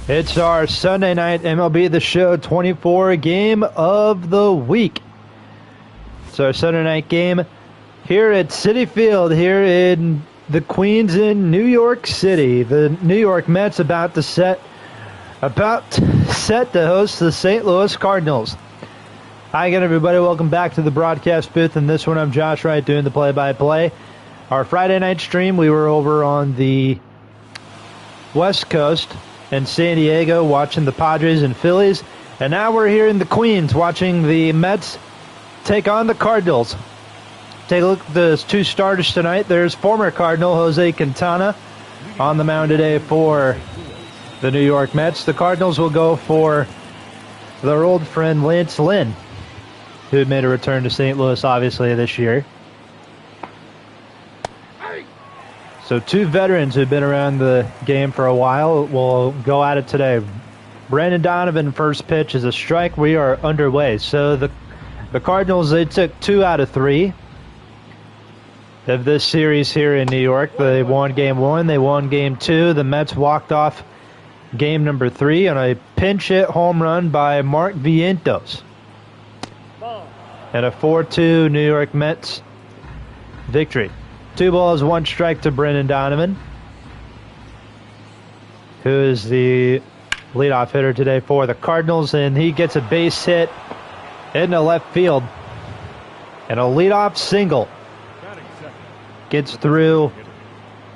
It's our Sunday night MLB The Show 24 game of the week. It's our Sunday night game here at Citi Field here in the Queens in New York City. The New York Mets about set to host the St. Louis Cardinals. Hi again, everybody. Welcome back to the broadcast booth. And this one, I'm Josh Wright doing the play-by-play. Our Friday night stream, we were over on the West Coast in San Diego watching the Padres and Phillies. And now we're here in the Queens watching the Mets take on the Cardinals. Take a look at the two starters tonight. There's former Cardinal Jose Quintana on the mound today for the New York Mets. The Cardinals will go for their old friend Lance Lynn, who made a return to St. Louis, obviously, this year. So two veterans who've been around the game for a while will go at it today. Brandon Donovan, first pitch is a strike. We are underway. So the Cardinals, they took 2 out of 3 of this series here in New York. They won game 1. They won game 2. The Mets walked off game number 3 on a pinch hit home run by Mark Vientos. And a 4-2 New York Mets victory. 2 balls, 1 strike to Brendan Donovan, who is the leadoff hitter today for the Cardinals, and he gets a base hit into left field. And a leadoff single gets through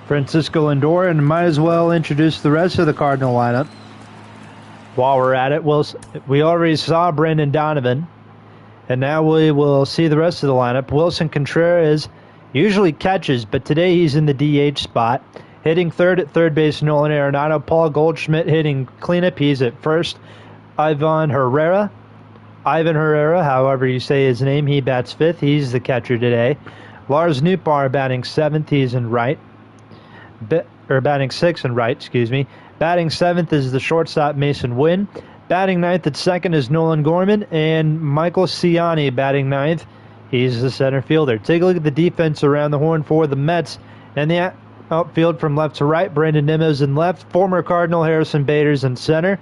Francisco Lindor, and might as well introduce the rest of the Cardinal lineup. While we're at it, we already saw Brendan Donovan, and now we will see the rest of the lineup. Wilson Contreras usually catches, but today he's in the DH spot. Hitting third at third base, Nolan Arenado. Paul Goldschmidt hitting cleanup. He's at first. Ivan Herrera, however you say his name, he bats fifth. He's the catcher today. Lars Nootbaar batting seventh. He's in right. Batting sixth and right, excuse me. Batting seventh is the shortstop, Mason Wynn. Batting ninth at second is Nolan Gorman. And Michael Ciani batting ninth. He's the center fielder. Take a look at the defense around the horn for the Mets. And the outfield from left to right, Brandon Nimmo's in left. Former Cardinal Harrison Bader's in center.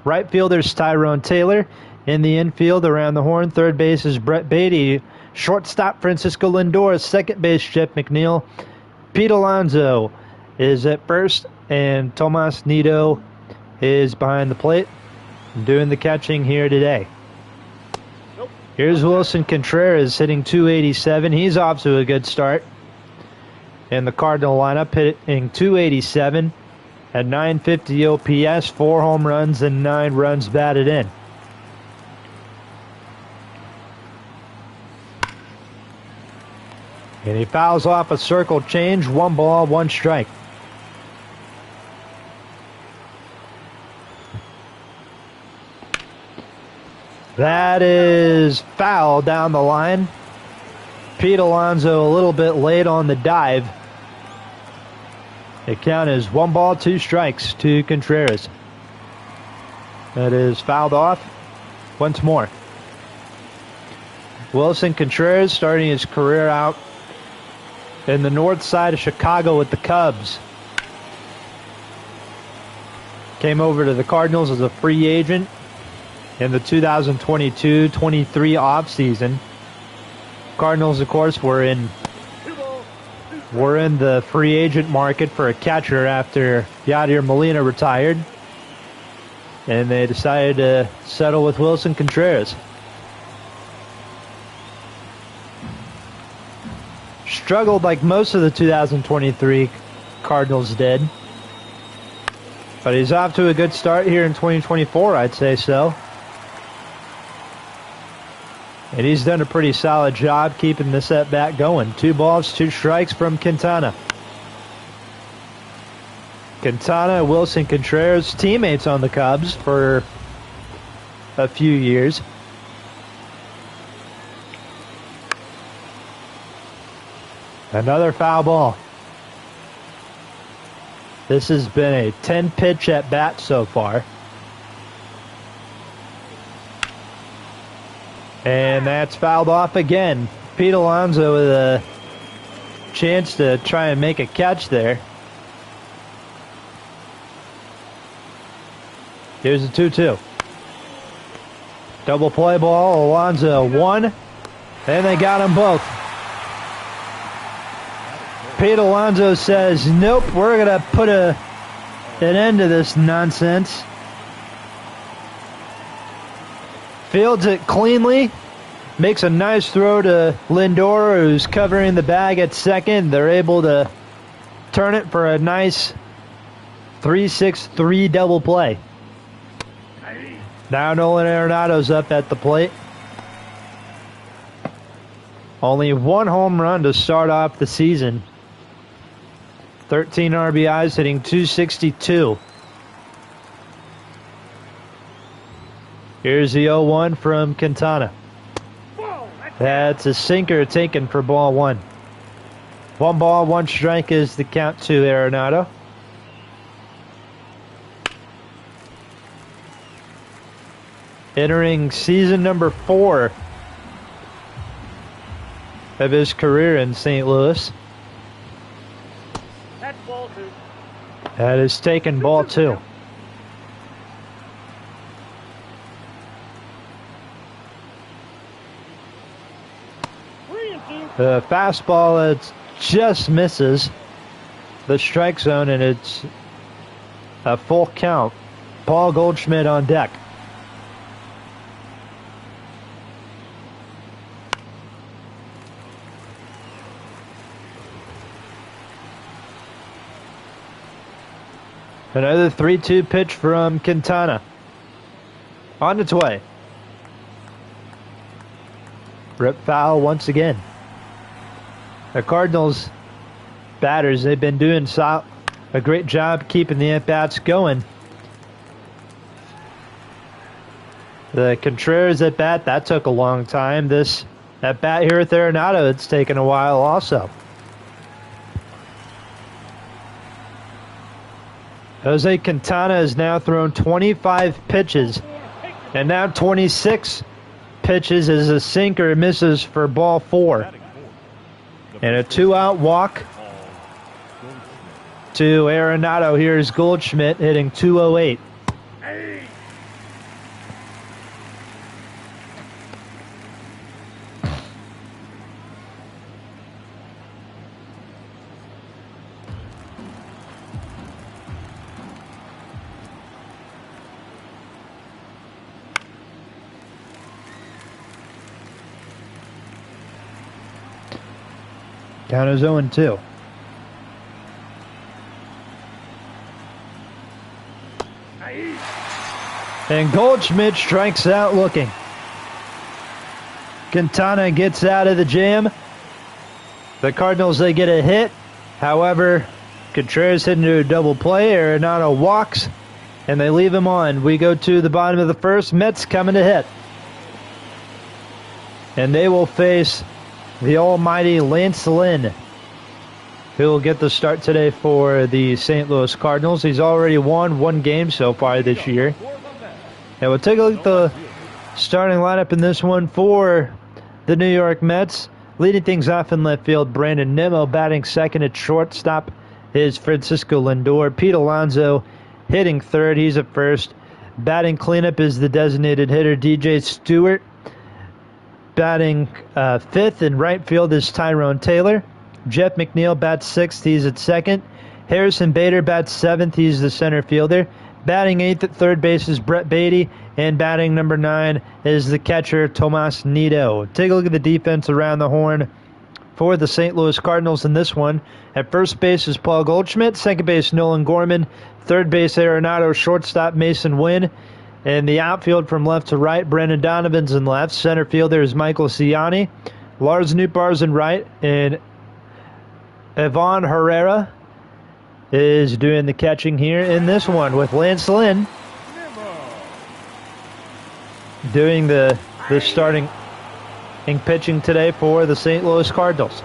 Right fielder's Tyrone Taylor. In the infield around the horn, third base is Brett Beatty. Shortstop Francisco Lindor. Second base Jeff McNeil. Pete Alonso is at first. And Tomas Nido is behind the plate doing the catching here today. Here's Wilson Contreras hitting .287. He's off to a good start in the Cardinal lineup, hitting .287 at .950 OPS, 4 home runs and 9 runs batted in. And he fouls off a circle change, 1 ball, 1 strike. That is foul down the line. Pete Alonso a little bit late on the dive. The count is 1 ball, 2 strikes to Contreras. That is fouled off once more. Wilson Contreras starting his career out in the north side of Chicago with the Cubs. Came over to the Cardinals as a free agent in the 2022-23 offseason. Cardinals, of course, were in the free agent market for a catcher after Yadier Molina retired, and they decided to settle with Wilson Contreras. Struggled like most of the 2023 Cardinals did, but he's off to a good start here in 2024, I'd say so. And he's done a pretty solid job keeping this at-bat going. 2 balls, 2 strikes from Quintana. Quintana, Wilson Contreras, teammates on the Cubs for a few years. Another foul ball. This has been a 10-pitch at-bat so far. And that's fouled off again. Pete Alonso with a chance to try and make a catch there. Here's the 2-2. Double play ball. Alonso 1. And they got them both. Pete Alonso says, nope, we're going to put an end to this nonsense. Fields it cleanly. Makes a nice throw to Lindor, who's covering the bag at second. They're able to turn it for a nice 3-6-3 double play. Now Nolan Arenado's up at the plate. Only 1 home run to start off the season. 13 RBIs, hitting .262. Here's the 0-1 from Quintana. That's a sinker taken for ball 1. 1 ball, 1 strike is the count to Arenado. Entering season number 4 of his career in St. Louis. That's ball 2. That is taken ball 2. The fastball, it just misses the strike zone, and it's a full count. Paul Goldschmidt on deck. Another 3-2 pitch from Quintana. On its way. Rip foul once again. The Cardinals batters, they've been doing a great job keeping the at-bats going. The Contreras at-bat, that took a long time. This at-bat here with Arenado, it's taken a while also. Jose Quintana has now thrown 25 pitches, and now 26 pitches as a sinker misses for ball 4. And a 2-out walk to Arenado. Here's Goldschmidt hitting .208. Count is 0-2. And Goldschmidt strikes out looking. Quintana gets out of the jam. The Cardinals, they get a hit. However, Contreras hit into a double play. Arenado walks, and they leave him on. We go to the bottom of the first. Mets coming to hit. And they will face the almighty Lance Lynn, who will get the start today for the St. Louis Cardinals. He's already won 1 game so far this year. And we'll take a look at the starting lineup in this one for the New York Mets. Leading things off in left field, Brandon Nimmo. Batting second at shortstop is Francisco Lindor. Pete Alonso hitting third. He's at first. Batting cleanup is the designated hitter, DJ Stewart. Batting fifth in right field is Tyrone Taylor. Jeff McNeil bats sixth. He's at second. Harrison Bader bats seventh. He's the center fielder. Batting eighth at third base is Brett Beatty. And batting number 9 is the catcher, Tomas Nido. Take a look at the defense around the horn for the St. Louis Cardinals in this one. At first base is Paul Goldschmidt. Second base, Nolan Gorman. Third base, Arenado. Shortstop, Mason Wynn. In the outfield from left to right, Brendan Donovan's in left. Center fielder is Michael Ciani. Lars Nootbaar's in right. And Ivan Herrera is doing the catching here in this one with Lance Lynn doing the starting and pitching today for the St. Louis Cardinals.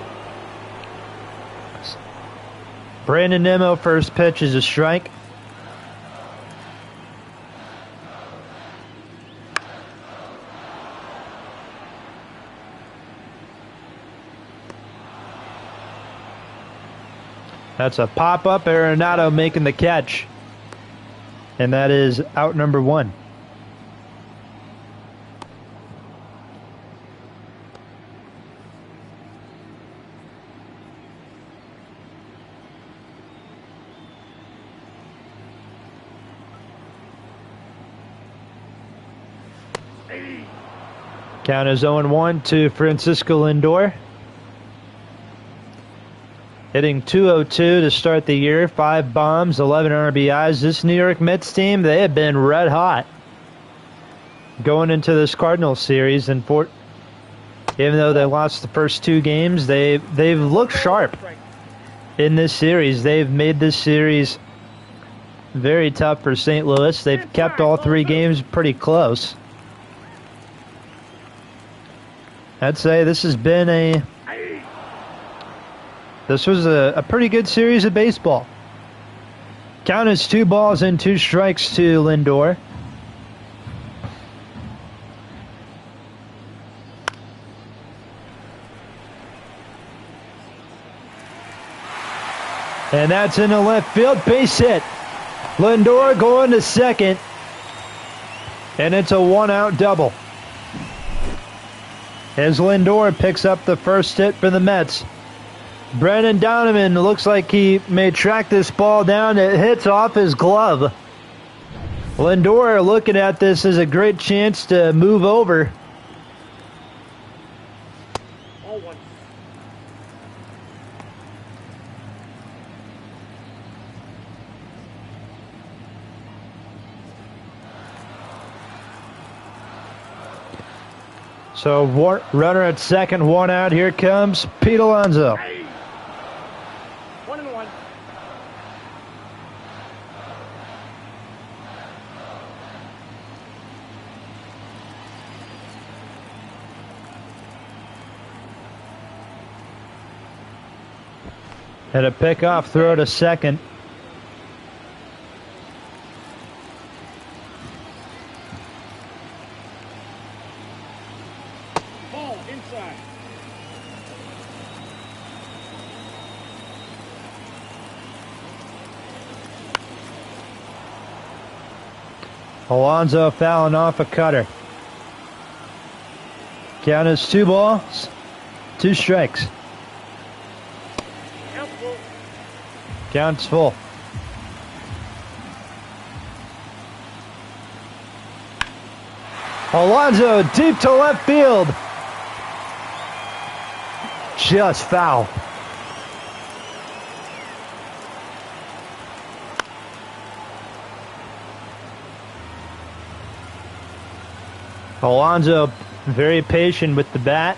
Brandon Nimmo, first pitch is a strike. That's a pop-up. Arenado making the catch. And that is out number 1. Count is 0-1 to Francisco Lindor. Hitting .202 to start the year. 5 bombs, 11 RBIs. This New York Mets team, they have been red hot going into this Cardinals series. And even though they lost the first 2 games, they've looked sharp in this series. They've made this series very tough for St. Louis. They've kept all 3 games pretty close. I'd say this was a pretty good series of baseball. Count is 2 balls and 2 strikes to Lindor. And that's in the left field, base hit. Lindor going to second, and it's a 1-out double. As Lindor picks up the first hit for the Mets. Brendan Donovan looks like he may track this ball down. It hits off his glove. Lindor looking at this as a great chance to move over. So runner at second, 1 out. Here comes Pete Alonso. 1-1. And a pickoff throw to second. Alonso fouling off a cutter. Count is 2 balls, 2 strikes. Count's full. Alonso deep to left field. Just foul. Alonso very patient with the bat.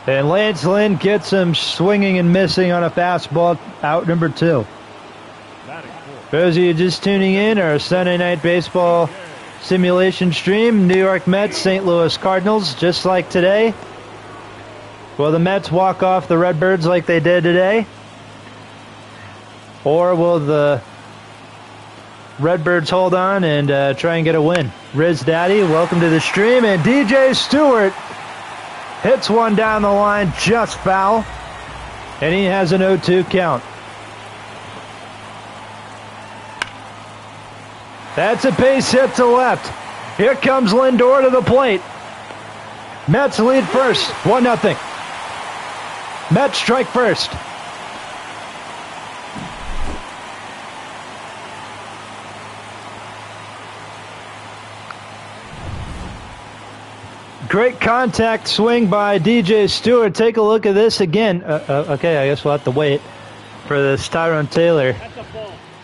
And Lance Lynn gets him swinging and missing on a fastball, out number 2. For those of you just tuning in, our Sunday Night Baseball simulation stream, New York Mets, St. Louis Cardinals, just like today. Will the Mets walk off the Redbirds like they did today? Or will the Redbirds hold on and try and get a win? Riz Daddy, welcome to the stream. And DJ Stewart hits one down the line, just foul. And he has an 0-2 count. That's a base hit to left. Here comes Lindor to the plate. Mets lead first, 1-0. Mets strike first. Great contact swing by DJ Stewart. Take a look at this again. Okay, I guess we'll have to wait for this Tyrone Taylor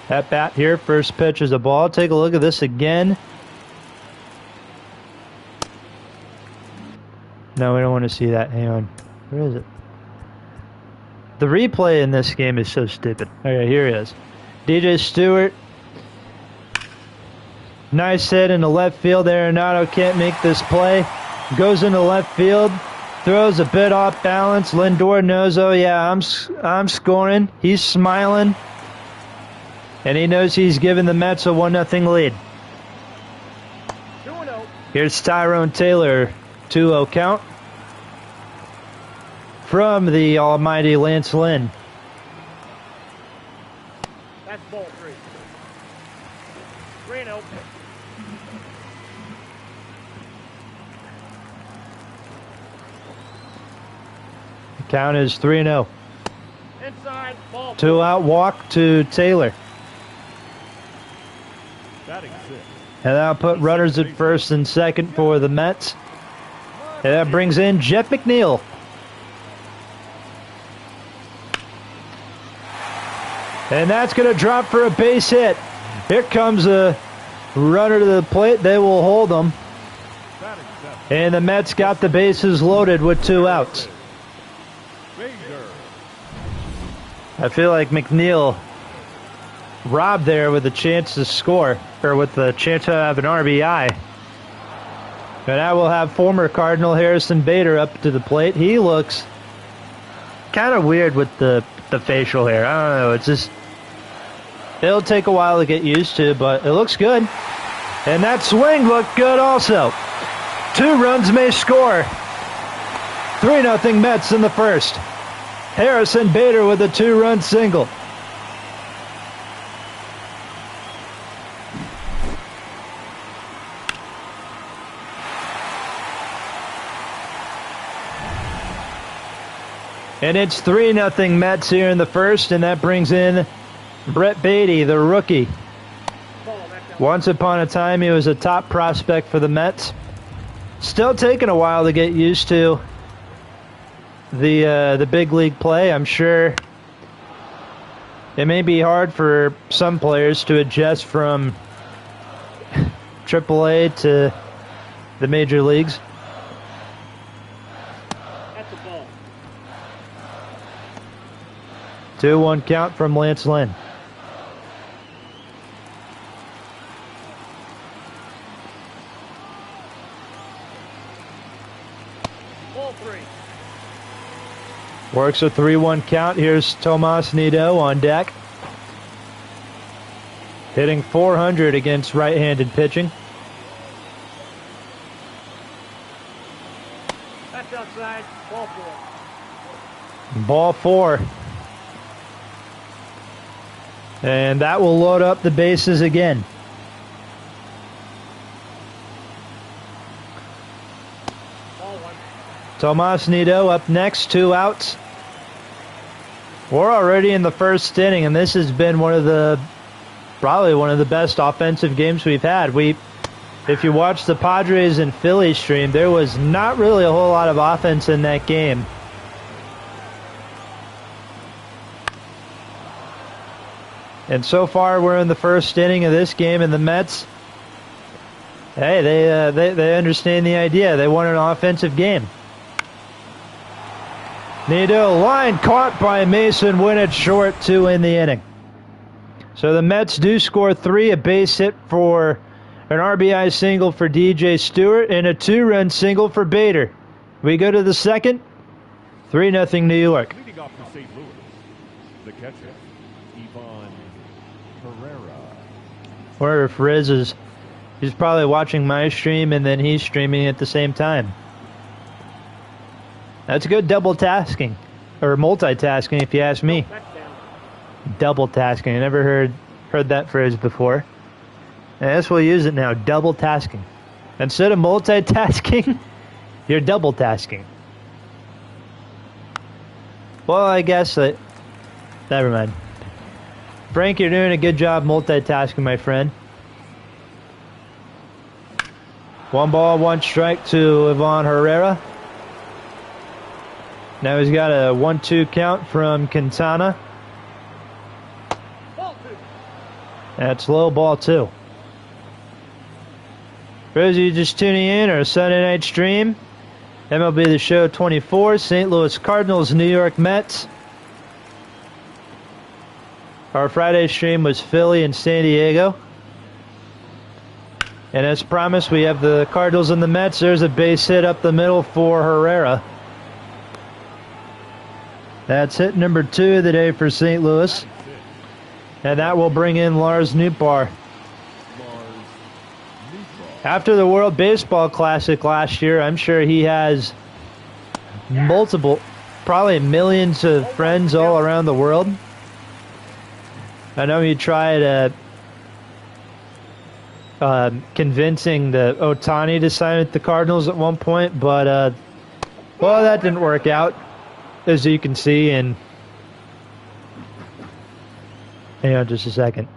at bat here. First pitch is a ball. Take a look at this again. No, we don't want to see that. Hang on. Where is it? The replay in this game is so stupid. Okay, here he is. DJ Stewart. Nice hit in the left field. Arenado can't make this play. Goes into left field. Throws a bit off balance. Lindor knows, oh yeah, I'm scoring. He's smiling. And he knows he's giving the Mets a 1-0 lead. 2-0. Here's Tyrone Taylor, 2-0 count from the almighty Lance Lynn. That's ball 3. 3-0. The count is 3-0. Inside, ball 2 out walk to Taylor. Batting 6. And that'll put runners at first and second for the Mets. And that brings in Jeff McNeil. And that's going to drop for a base hit. Here comes a runner to the plate. They will hold them. And the Mets got the bases loaded with 2 outs. I feel like McNeil robbed there with a chance to score, or with the chance to have an RBI. And I will have former Cardinal Harrison Bader up to the plate. He looks kind of weird with the facial hair. I don't know. It's just, it'll take a while to get used to, but it looks good. And that swing looked good also. 2 runs may score. 3-0 Mets in the first. Harrison Bader with a 2-run single. And it's 3-0 Mets here in the first, and that brings in Brett Beatty, the rookie. Once upon a time, he was a top prospect for the Mets. Still taking a while to get used to the big league play. I'm sure it may be hard for some players to adjust from AAA to the major leagues. 2-1 count from Lance Lynn. Ball 3. Works a 3-1 count. Here's Tomas Nido on deck. Hitting .400 against right-handed pitching. That's outside. Ball 4. Ball 4. And that will load up the bases again. Ball 1. Tomas Nido up next, 2 outs. We're already in the first inning, and this has been probably one of the best offensive games we've had. If you watch the Padres and Phillies stream, there was not really a whole lot of offense in that game. And so far, we're in the first inning of this game, and the Mets, hey, they understand the idea. They want an offensive game. Nido, line caught by Mason Winnett, short, 2 in the inning. So the Mets do score 3, a base hit for an RBI single for DJ Stewart, and a 2-run single for Bader. We go to the second, 3-0 New York. Leading off for St. Louis, the catcher, Or if Riz he's probably watching my stream and then he's streaming at the same time. That's good double tasking, or multitasking if you ask me. Double tasking. I never heard that phrase before. I guess we'll use it now. Double tasking. Instead of multitasking, you're double tasking. Well, I guess never mind. Frank, you're doing a good job multitasking, my friend. 1 ball, 1 strike to Ivan Herrera. Now he's got a 1-2 count from Quintana. Ball 2. That's low, ball 2. For those of you just tuning in, our Sunday night stream, MLB The Show 24, St. Louis Cardinals, New York Mets. Our Friday stream was Philly and San Diego. And as promised, we have the Cardinals and the Mets. There's a base hit up the middle for Herrera. That's hit number 2 of the day for St. Louis. And that will bring in Lars Nootbaar. After the World Baseball Classic last year, I'm sure he has multiple, probably millions of friends all around the world. I know he tried convincing the Ohtani to sign with the Cardinals at one point, but well, that didn't work out, as you can see. And hang on just a second.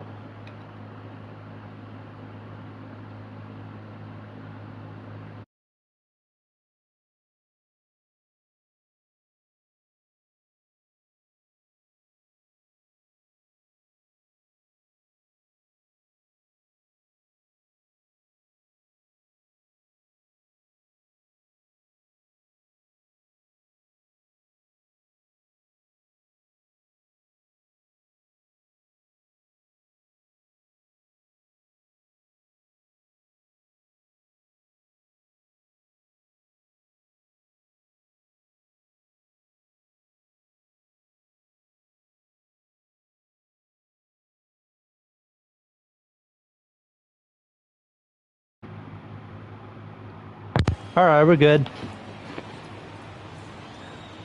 All right, we're good.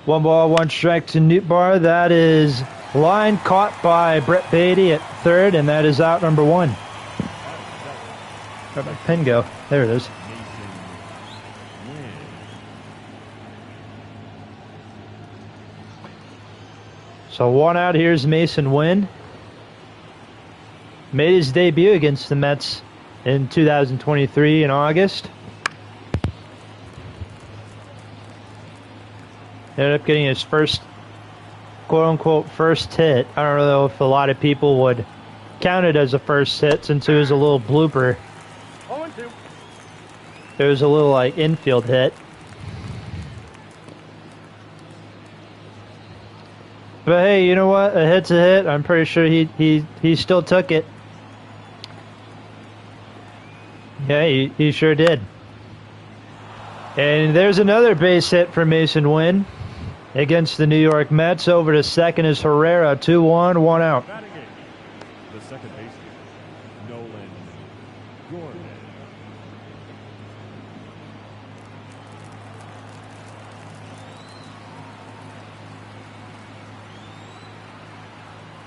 1 ball, 1 strike to Newtbar. That is line caught by Brett Beatty at third, and that is out number 1. Where'd my pen go? There it is. So 1 out. Here's Mason Wynn. Made his debut against the Mets in 2023 in August. Ended up getting his first, quote-unquote, first hit. I don't know if a lot of people would count it as a first hit since it was a little blooper. 0-2. It was a little, like, infield hit. But hey, you know what? A hit's a hit. I'm pretty sure he still took it. Yeah, he sure did. And there's another base hit for Mason Wynn against the New York Mets. Over to second is Herrera. 2-1, 1 out. Batting eighth, the second baseman, Nolan Gorman.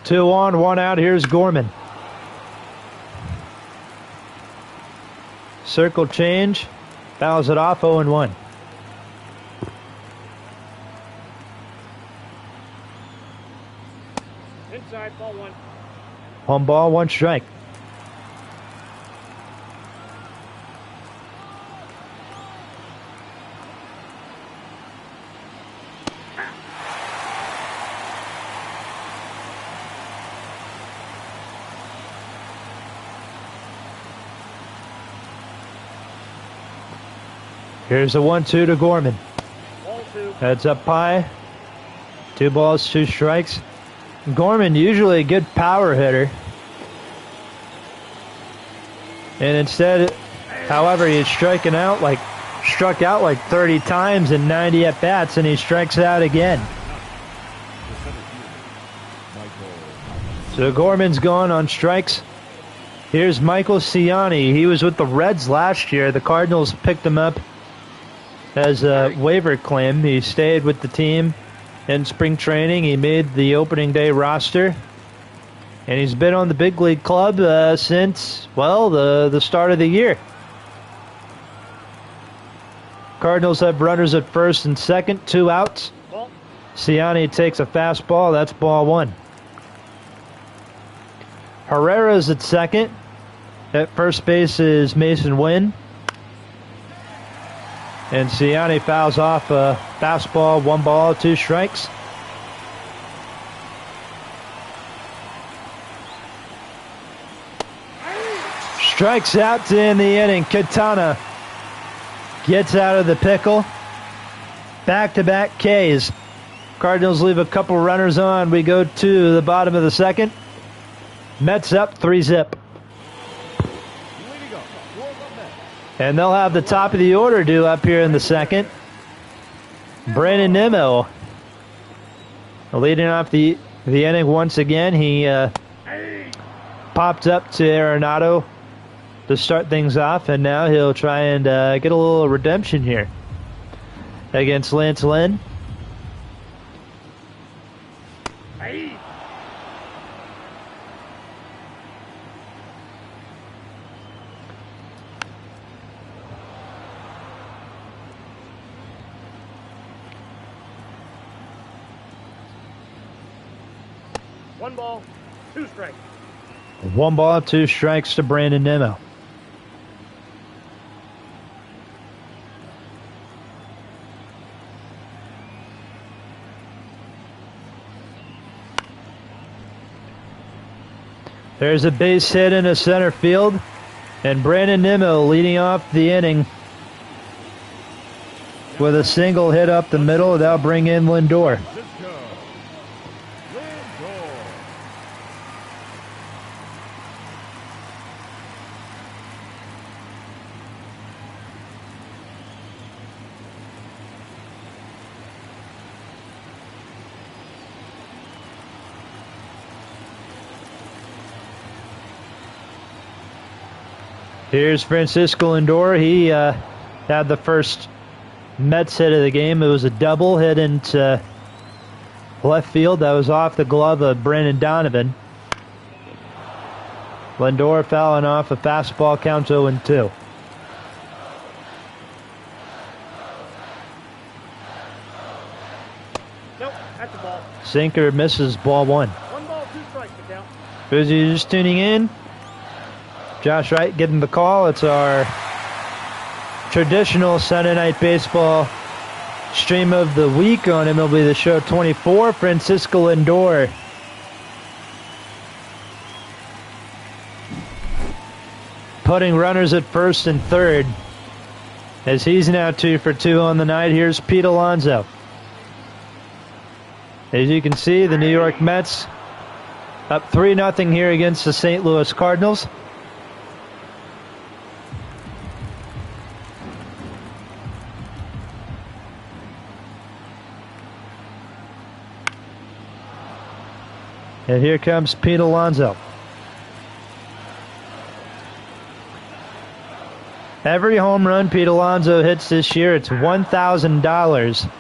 Two on, 1 out. Here's Gorman. Circle change. Fouls it off. 0-1. Inside, ball 1. 1 ball, 1 strike. Here's a 1-2 to Gorman. Ball 2. Heads up high. 2 balls, 2 strikes. Gorman, usually a good power hitter. And instead, however, he's struck out like 30 times in 90 at-bats, and he strikes out again. So Gorman's gone on strikes. Here's Michael Ciani. He was with the Reds last year. The Cardinals picked him up as a waiver claim. He stayed with the team in spring training. He made the opening day roster, and he's been on the big league club since, well, the start of the year. Cardinals have runners at first and second, 2 outs. Ciani takes a fastball. That's ball 1. Herrera's at second. At first base is Mason Wynn. And Ciani fouls off a fastball, 1 ball, 2 strikes. Strikes out to end the inning. Quintana gets out of the pickle. Back-to-back Ks. Cardinals leave a couple runners on. We go to the bottom of the second. Mets up 3-zip. And they'll have the top of the order due up here in the second. Brandon Nimmo leading off the inning once again. He popped up to Arenado to start things off, and now he'll try and get a little redemption here against Lance Lynn. 1 ball, 2 strikes. 1 ball, 2 strikes to Brandon Nimmo. There's a base hit into center field, and Brandon Nimmo leading off the inning with a single hit up the middle. That'll bring in Lindor. Here's Francisco Lindor. He had the first Mets hit of the game. It was a double hit into left field. That was off the glove of Brandon Donovan. Lindor fouling off a fastball, counts 0-2. Nope, that's a ball. Sinker misses, ball 1. 1 ball, 2 strikes to count. For those of you just tuning in, Josh Wright getting the call. It's our traditional Sunday Night Baseball stream of the week on MLB The Show 24. Francisco Lindor putting runners at first and third as he's now 2 for 2 on the night. Here's Pete Alonso. As you can see, the New York Mets up 3-0 here against the St. Louis Cardinals. And here comes Pete Alonso. Every home run Pete Alonso hits this year, it's $1,000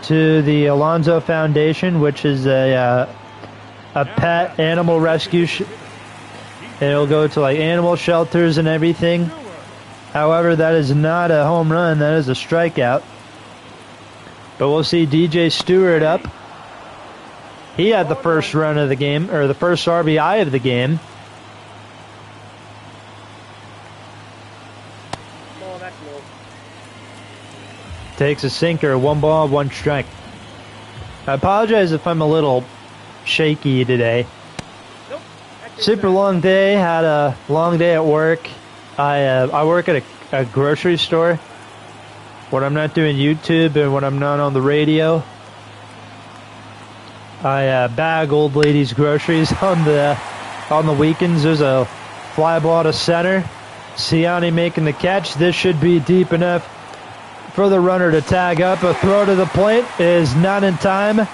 to the Alonso Foundation, which is a pet animal rescue. It'll go to like animal shelters and everything. However, that is not a home run. That is a strikeout. But we'll see DJ Stewart up. He had the first run of the game, or the first RBI of the game. Oh, that's low. Takes a sinker, 1 ball, 1 strike. I apologize if I'm a little shaky today. Nope. Super long day, had a long day at work. I work at a grocery store when I'm not doing YouTube and when I'm not on the radio. I bag old ladies' groceries on the weekends. There's a fly ball to center. Siani making the catch. This should be deep enough for the runner to tag up. A throw to the plate is not in time.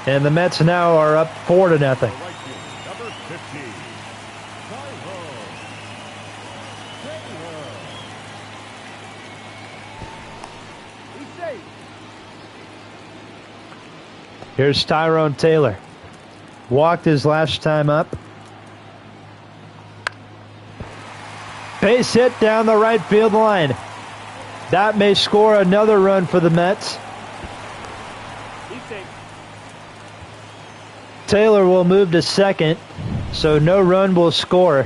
And the Mets now are up 4-0. Number 15. Here's Tyrone Taylor. Walked his last time up. Base hit down the right field line. That may score another run for the Mets. Taylor will move to second, so no run will score.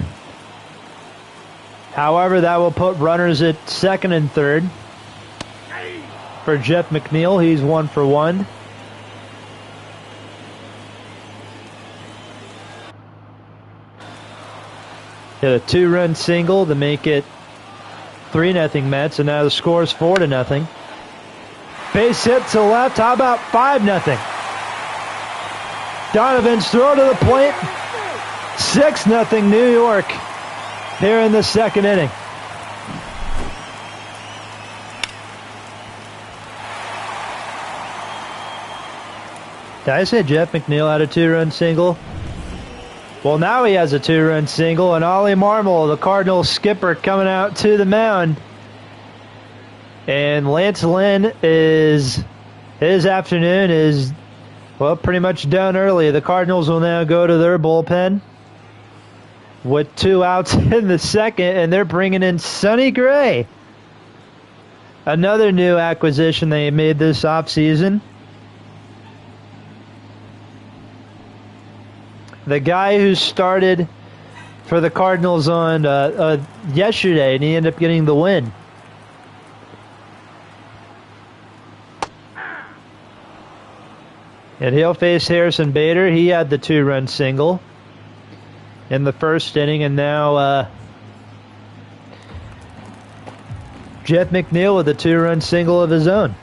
However, that will put runners at second and third. For Jeff McNeil, he's 1 for 1. Hit a 2-run single to make it 3-0 Mets, and now the score is 4-0. Base hit to left. How about 5-0? Donovan's throw to the plate. 6-0 New York here in the second inning. Did I say Jeff McNeil had a 2-run single? Well, now he has a 2-run single, and Ollie Marmol, the Cardinals skipper, coming out to the mound. And Lance Lynn his afternoon is, well, pretty much done early. The Cardinals will now go to their bullpen with 2 outs in the second, and they're bringing in Sonny Gray. Another new acquisition they made this offseason. the guy who started for the Cardinals on yesterday, and he ended up getting the win. And he'll face Harrison Bader. He had the 2-run single in the first inning, and now Jeff McNeil with a 2-run single of his own,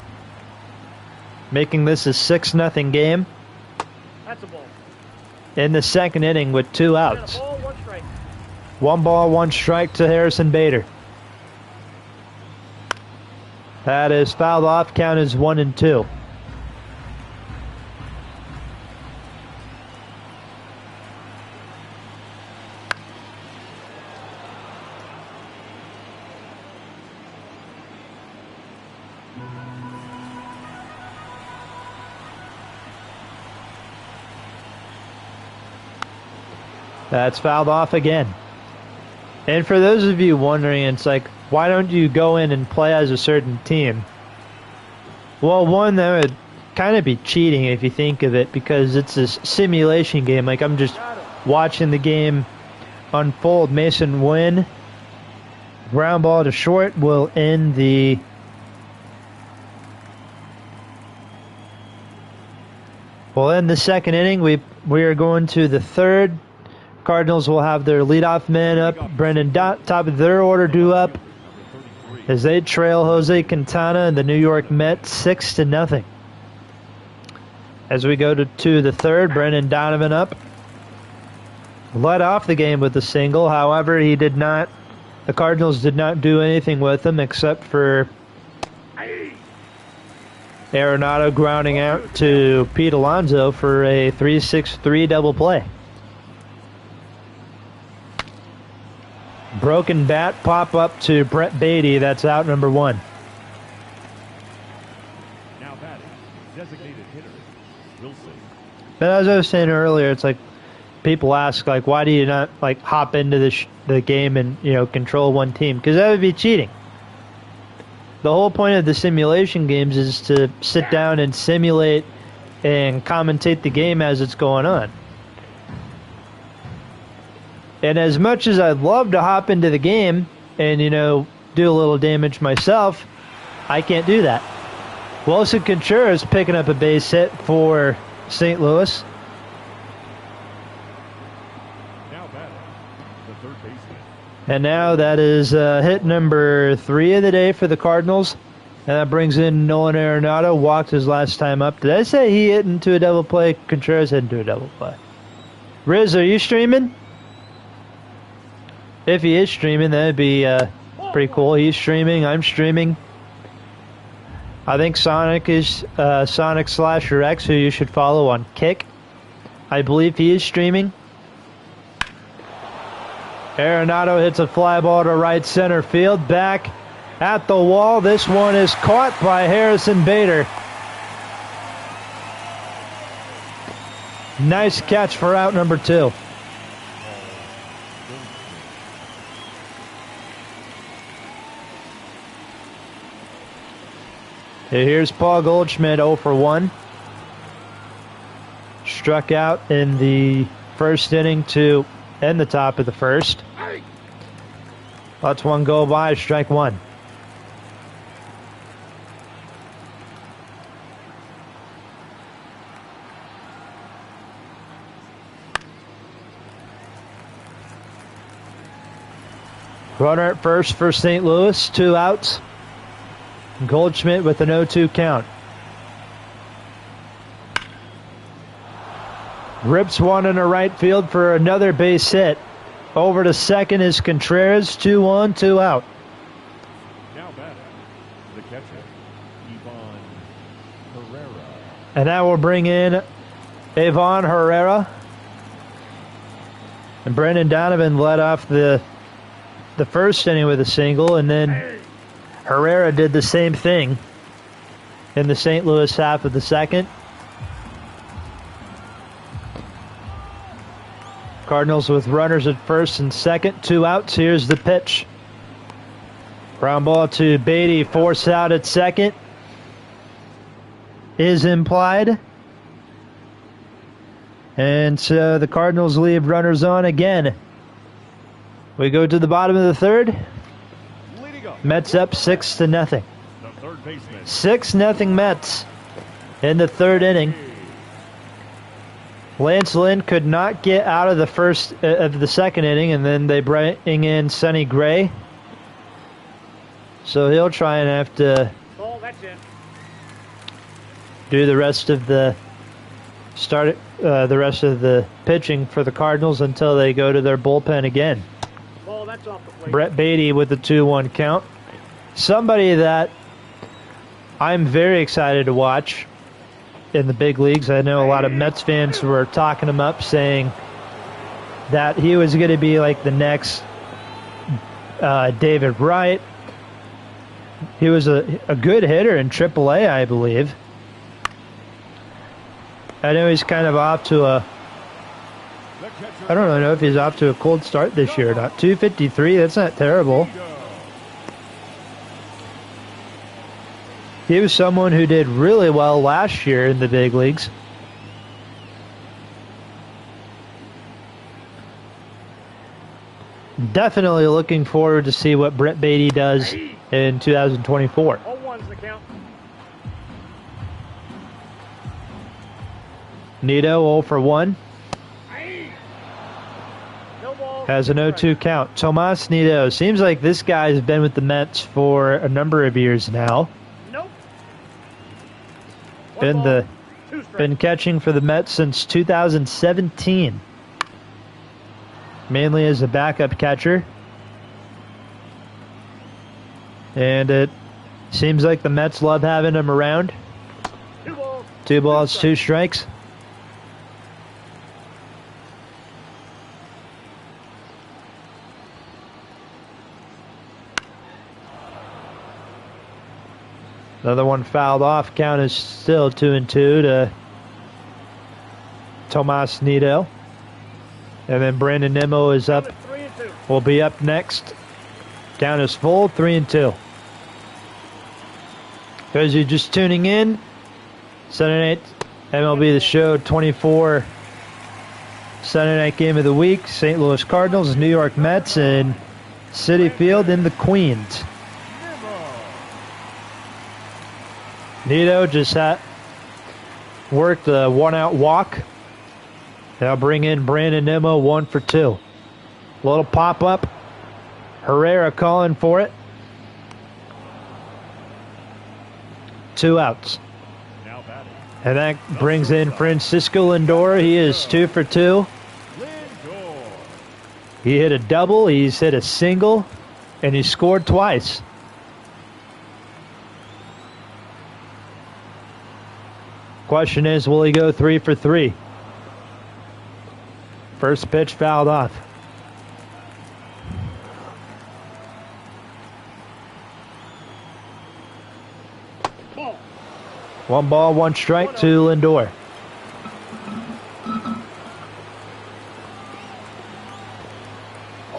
making this a 6-0 game. That's a ball. In the second inning with 2 outs. Ball, 1 strike. 1 ball, 1 strike to Harrison Bader. That is fouled off. Count is 1-2. That's fouled off again. And for those of you wondering, it's like, why don't you go in and play as a certain team? Well, one, that would kind of be cheating if you think of it, because it's a simulation game. Like, I'm just watching the game unfold. Mason Wynn, ground ball to short, will end the second inning. We are going to the third. Cardinals will have their leadoff man up. Brendan Dot, top of their order, due up as they trail Jose Quintana and the New York Mets 6-0. As we go to the third, Brendan Donovan up. Led off the game with a single. However, the Cardinals did not do anything with him except for Arenado grounding out to Pete Alonso for a 3-6-3 double play. Broken bat, pop up to Brett Beatty. That's out number 1. Now batting, designated hitter, Wilson. But as I was saying earlier, it's like people ask, like, why do you not like hop into the game and control one team? Because that would be cheating. The whole point of the simulation games is to sit down and simulate and commentate the game as it's going on. And as much as I'd love to hop into the game and, do a little damage myself, I can't do that. Wilson Contreras picking up a base hit for St. Louis. Now batting, the third baseman. And now that is hit number 3 of the day for the Cardinals. And that brings in Nolan Arenado. Walked his last time up. Did I say he hit into a double play? Contreras hit into a double play. Riz, are you streaming? If he is streaming, that'd be pretty cool. He's streaming. I'm streaming. I think Sonic is Sonic/Rex, who you should follow on Kick. I believe he is streaming. Arenado hits a fly ball to right center field. Back at the wall. This one is caught by Harrison Bader. Nice catch for out number 2. Here's Paul Goldschmidt 0 for 1. Struck out in the first inning to end the top of the first. Lets one go by, strike 1. Runner at first for St. Louis, 2 outs. Goldschmidt with an 0-2 count. Rips one in the right field for another base hit. Over to second is Contreras. 2 on, 2 out. Now batting, the catcher, Ivan Herrera. And that will bring in Ivan Herrera. And Brendan Donovan led off the first inning with a single, and then Herrera did the same thing in the St. Louis half of the second. Cardinals with runners at first and second, 2 outs. Here's the pitch. Ground ball to Beatty, force out at second is implied. And so the Cardinals leave runners on again. We go to the bottom of the third. Leading up, Mets up 6-0. the third baseman. 6-0 Mets in the third inning. Lance Lynn could not get out of the second inning, and then they bring in Sonny Gray. So he'll try and have to Ball, that's it. do the rest of the pitching for the Cardinals until they go to their bullpen again. Ball, that's off the plate. Brett Beatty with the 2-1 count. Somebody that I'm very excited to watch in the big leagues. I know a lot of Mets fans were talking him up, saying that he was going to be like the next David Wright. He was a good hitter in AAA, I believe. I know he's kind of off to I don't really know if he's off to a cold start this year or not. 253, that's not terrible. He was someone who did really well last year in the big leagues. Definitely looking forward to see what Brett Beatty does in 2024. 0-1's the count. Nito 0 for 1. No ball. Has an 0-2 count. Tomas Nito. Seems like this guy's been with the Mets for a number of years now. Nope. Been catching for the Mets since 2017. Mainly as a backup catcher. And it seems like the Mets love having him around. 2 balls. 2 balls, 2 strikes. Another one fouled off. Count is still 2-2 to Tomas Nito. And then Brandon Nimmo is up. 3-2. Will be up next. Count is full, 3-2. Those of you just tuning in, Sunday night MLB The Show 24 Sunday night game of the week. St. Louis Cardinals, New York Mets, and Citi Field in the Queens. Nito just worked a 1-out walk. They'll bring in Brandon Nimmo 1 for 2. Little pop-up. Herrera calling for it. 2 outs. And that brings in Francisco Lindor. He is 2 for 2. He hit a double, he's hit a single, and he scored twice. Question is, will he go 3 for 3? First pitch fouled off. Ball. 1 ball, 1 strike to Lindor.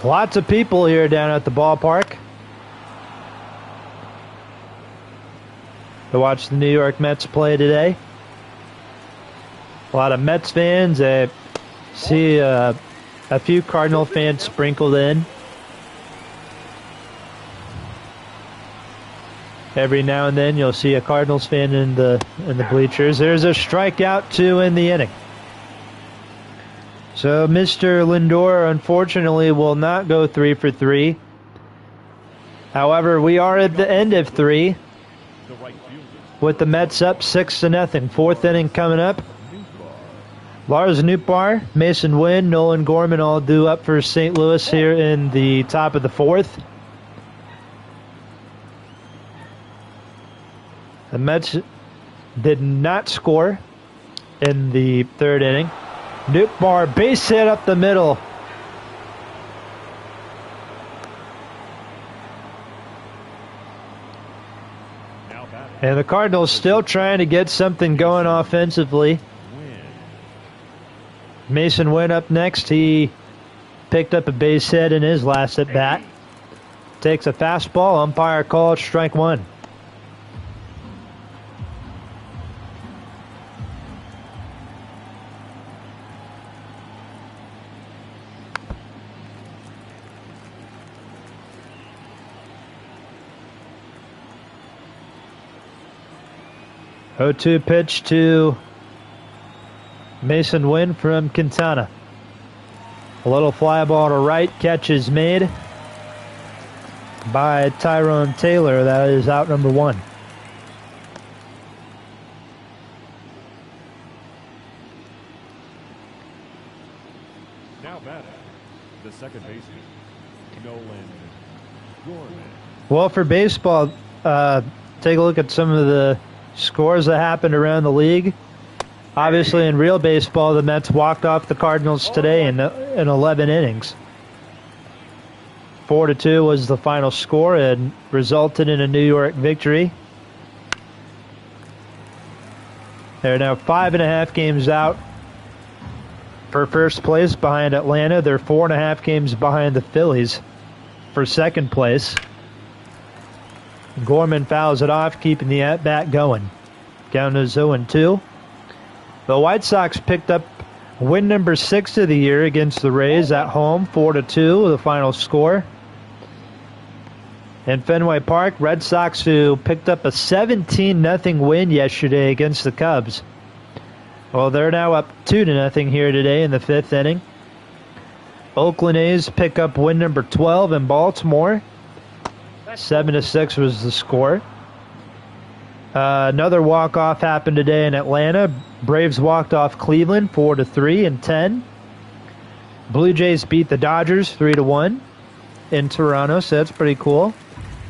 Lots of people here down at the ballpark to watch the New York Mets play today. A lot of Mets fans. I see a few Cardinal fans sprinkled in. Every now and then you'll see a Cardinals fan in the bleachers. There's a strikeout, 2 in the inning. So Mr. Lindor unfortunately will not go 3 for 3. However, we are at the end of 3 with the Mets up 6-0. 4th inning coming up. Lars Nootbaar, Mason Wynn, Nolan Gorman all due up for St. Louis here in the top of the 4th. The Mets did not score in the 3rd inning. Nootbaar, base hit up the middle. And the Cardinals still trying to get something going offensively. Mason Wynn up next. He picked up a base hit in his last at bat. Takes a fastball. Umpire called strike 1. 0-2 pitch to Mason Wynn from Quintana. A little fly ball to right. Catch is made by Tyrone Taylor. That is out number 1. Now batting, the second baseman, Nolan Gorman. Well, for baseball, take a look at some of the scores that happened around the league. Obviously, in real baseball, the Mets walked off the Cardinals today in 11 innings. 4-2 was the final score and resulted in a New York victory. They're now 5.5 games out for first place behind Atlanta. They're 4.5 games behind the Phillies for second place. Gorman fouls it off, keeping the at-bat going. Count is 0-2. The White Sox picked up win number 6 of the year against the Rays at home, 4-2, the final score. In Fenway Park, Red Sox, who picked up a 17-0 win yesterday against the Cubs. Well, they're now up 2-0 here today in the 5th inning. Oakland A's pick up win number 12 in Baltimore. 7-6 was the score. Another walk-off happened today in Atlanta. Braves walked off Cleveland 4-3 in 10. Blue Jays beat the Dodgers 3-1 in Toronto, so that's pretty cool.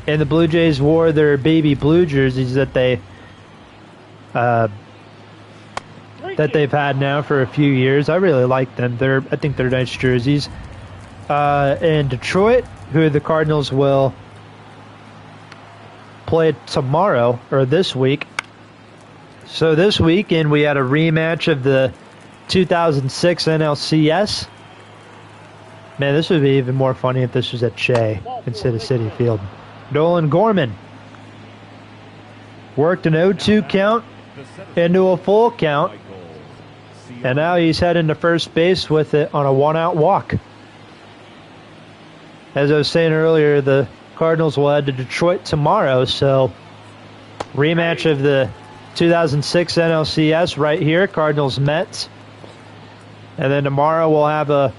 And the Blue Jays wore their baby blue jerseys that they've had now for a few years. I really like them. I think they're nice jerseys. In Detroit, who the Cardinals will play tomorrow, or this week. So this weekend we had a rematch of the 2006 NLCS. Man, this would be even more funny if this was at Shea instead of Citi Field. Nolan Gorman worked an 0-2 count into a full count, and now he's heading to first base with it on a 1-out walk. As I was saying earlier, the Cardinals will head to Detroit tomorrow, so rematch of the 2006 NLCS right here, Cardinals-Mets. And then tomorrow we'll have a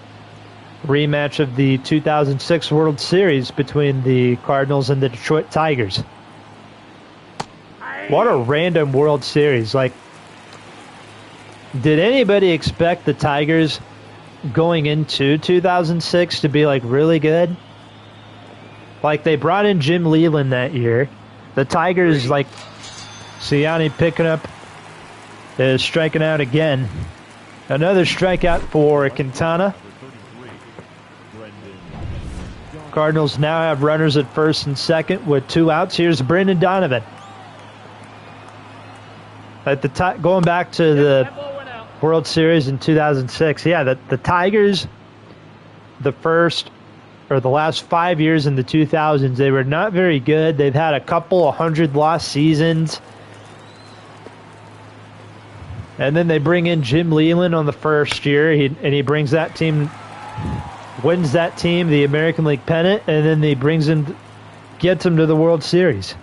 rematch of the 2006 World Series between the Cardinals and the Detroit Tigers. What a random World Series. Like, did anybody expect the Tigers going into 2006 to be, like, really good? Like, they brought in Jim Leland that year. The Tigers, like, Siani picking up, is striking out again. Another strikeout for Quintana. Cardinals now have runners at first and second with 2 outs. Here's Brendan Donovan. At the going back to the World Series in 2006, yeah, the Tigers, the last 5 years in the 2000s, they were not very good. They've had a couple 100-loss seasons. And then they bring in Jim Leland on the first year, and he brings that team, wins that team the American League pennant, and then he gets them to the World Series.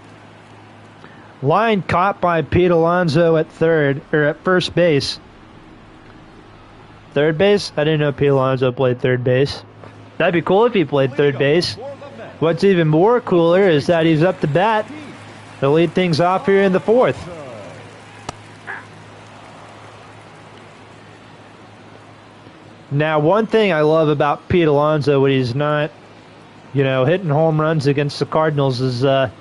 Line caught by Pete Alonso at first base. Third base? I didn't know Pete Alonso played third base. That'd be cool if he played third base. What's even more cooler is that he's up to bat to lead things off here in the 4th. Now, one thing I love about Pete Alonso when he's not, hitting home runs against the Cardinals is, or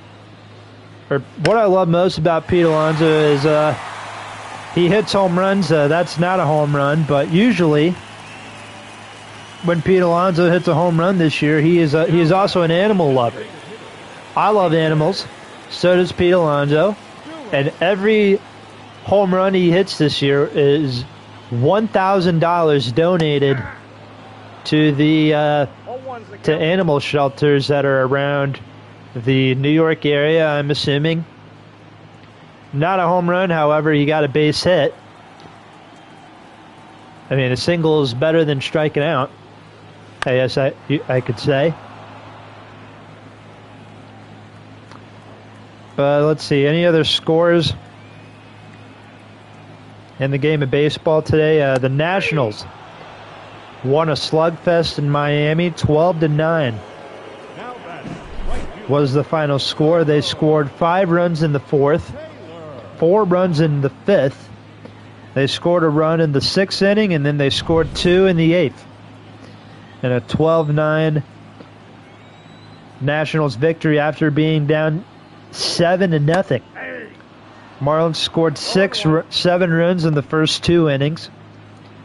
what I love most about Pete Alonso is he hits home runs. That's not a home run, but usually when Pete Alonso hits a home run this year, he is also an animal lover. I love animals. So does Pete Alonso. And every home run he hits this year is $1,000 donated to the to animal shelters that are around the New York area, I'm assuming. Not a home run, however, he got a base hit. I mean, a single is better than striking out, I guess I could say. But let's see, any other scores in the game of baseball today. The Nationals won a slugfest in Miami, 12-9 Now that's right field. was the final score. They scored 5 runs in the 4th, Taylor. 4 runs in the 5th. They scored a run in the 6th inning, and then they scored 2 in the 8th. And a 12-9 Nationals victory after being down 7-0. Marlins scored 7 runs in the first 2 innings.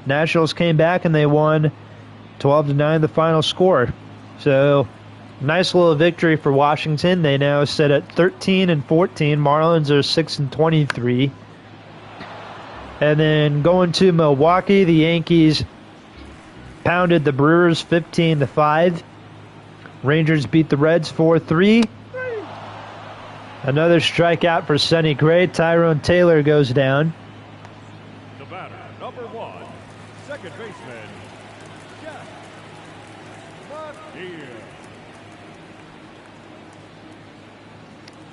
Nationals came back and they won 12-9, the final score. So, nice little victory for Washington. They now sit at 13-14. Marlins are 6-23. And then going to Milwaukee, the Yankees pounded the Brewers 15-5. Rangers beat the Reds 4-3. Another strikeout for Sonny Gray. Tyrone Taylor goes down. The batter, number 1, second baseman, Jack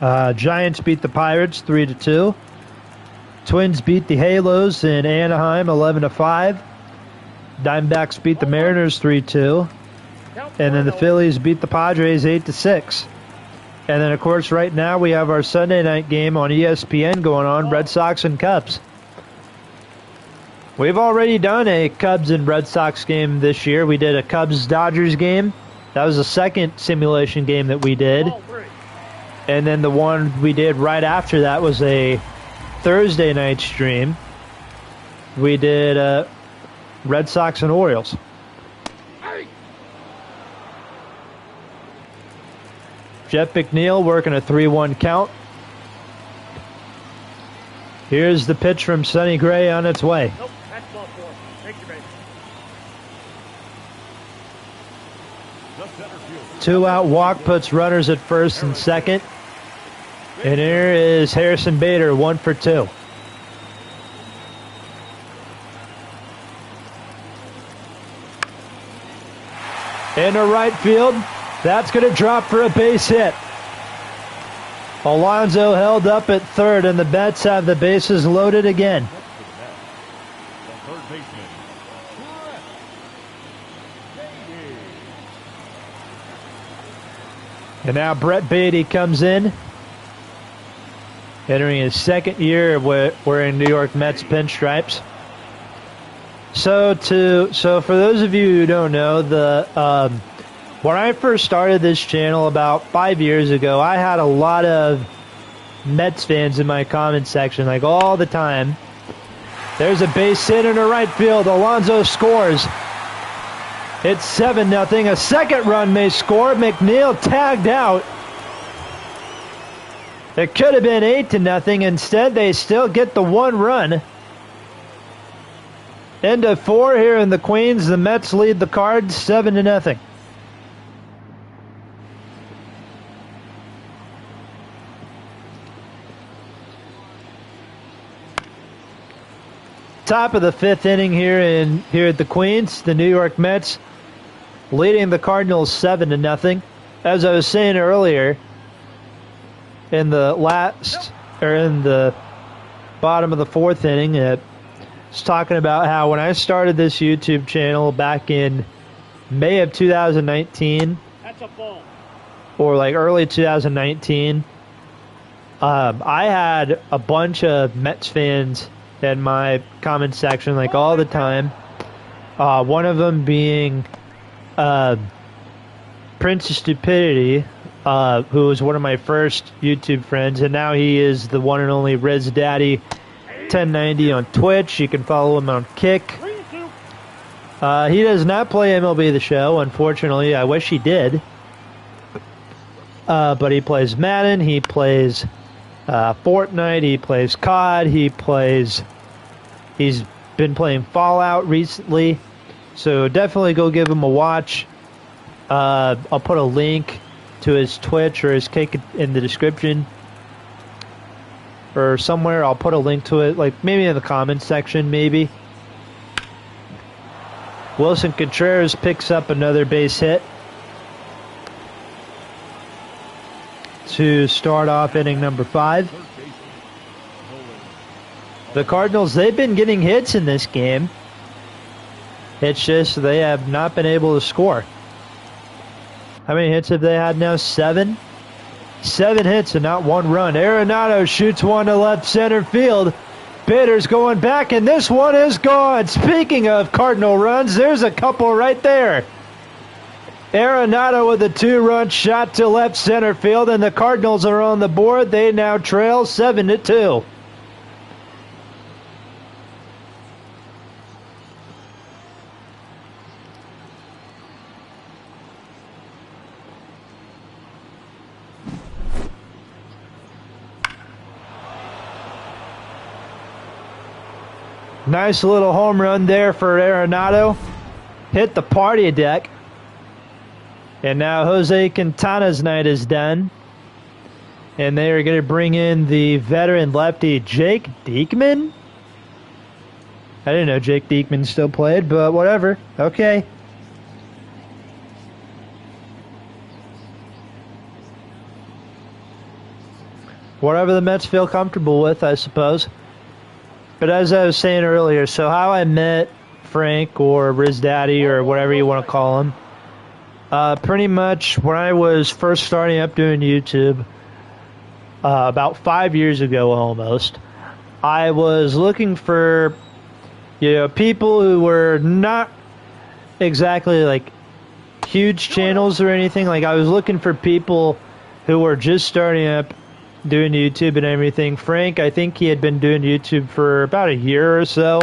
McNeil. Giants beat the Pirates 3-2. Twins beat the Halos in Anaheim 11-5. Diamondbacks beat the Mariners 3-2. And then the Phillies beat the Padres 8-6. And then, of course, right now we have our Sunday night game on ESPN going on, Red Sox and Cubs. We've already done a Cubs and Red Sox game this year. We did a Cubs-Dodgers game. That was the second simulation game that we did. And then the one we did right after that was a Thursday night stream. We did Red Sox and Orioles. Jeff McNeil working a 3-1 count. Here's the pitch from Sonny Gray on its way. Nope, that's ball 4. Take your base. The center fielder. 2-out walk puts runners at first and second. And here is Harrison Bader, 1 for 2. Into right field. That's going to drop for a base hit. Alonso held up at third, and the Mets have the bases loaded again. The third baseman, Brett Beatty. And now Brett Beatty comes in, entering his second year wearing New York Mets pinstripes. So for those of you who don't know, when I first started this channel about 5 years ago, I had a lot of Mets fans in my comment section, like all the time. There's a base hit in the right field. Alonso scores. It's 7-0. A second run may score. McNeil tagged out. It could have been 8-0. Instead, they still get the 1 run. End of 4 here in the Queens. The Mets lead the Cards 7-0. Top of the 5th inning here at the Queens. The New York Mets leading the Cardinals 7-0. As I was saying earlier, in the bottom of the 4th inning, I was talking about how when I started this YouTube channel back in May of 2019, That's a ball. or like early 2019, I had a bunch of Mets fans in my comment section, like all the time. One of them being Prince of Stupidity, who was one of my first YouTube friends, and now he is the one and only Riz Daddy 1090 on Twitch. You can follow him on Kick. 3-2. He does not play MLB The Show, unfortunately. I wish he did. But he plays Madden, he plays Fortnite, he plays COD, he's been playing Fallout recently. So definitely go give him a watch. I'll put a link to his Twitch or his Kick in the description. Or somewhere. I'll put a link to it, like maybe in the comments section, maybe. Wilson Contreras picks up another base hit to start off inning number 5. Third baseman, Nolan The Cardinals, they've been getting hits in this game. It's just they have not been able to score. How many hits have they had now? 7? 7 hits and not 1 run. Arenado shoots one to left center field. Bitter's going back, and this one is gone. Speaking of Cardinal runs, there's a couple right there. Arenado with a 2-run shot to left center field, and the Cardinals are on the board. They now trail 7-2. Nice little home run there for Arenado. Hit the party deck. And now Jose Quintana's night is done. And they are going to bring in the veteran lefty Jake Diekman. I didn't know Jake Diekman still played, but whatever. Okay. Whatever the Mets feel comfortable with, I suppose. But as I was saying earlier, so how I met Frank or Riz Daddy or whatever you want to call him, pretty much when I was first starting up doing YouTube, about 5 years ago almost, I was looking for, people who were not exactly like huge channels or anything. Like I was looking for people who were just starting up doing YouTube and everything. Frank, I think he had been doing YouTube for about a year or so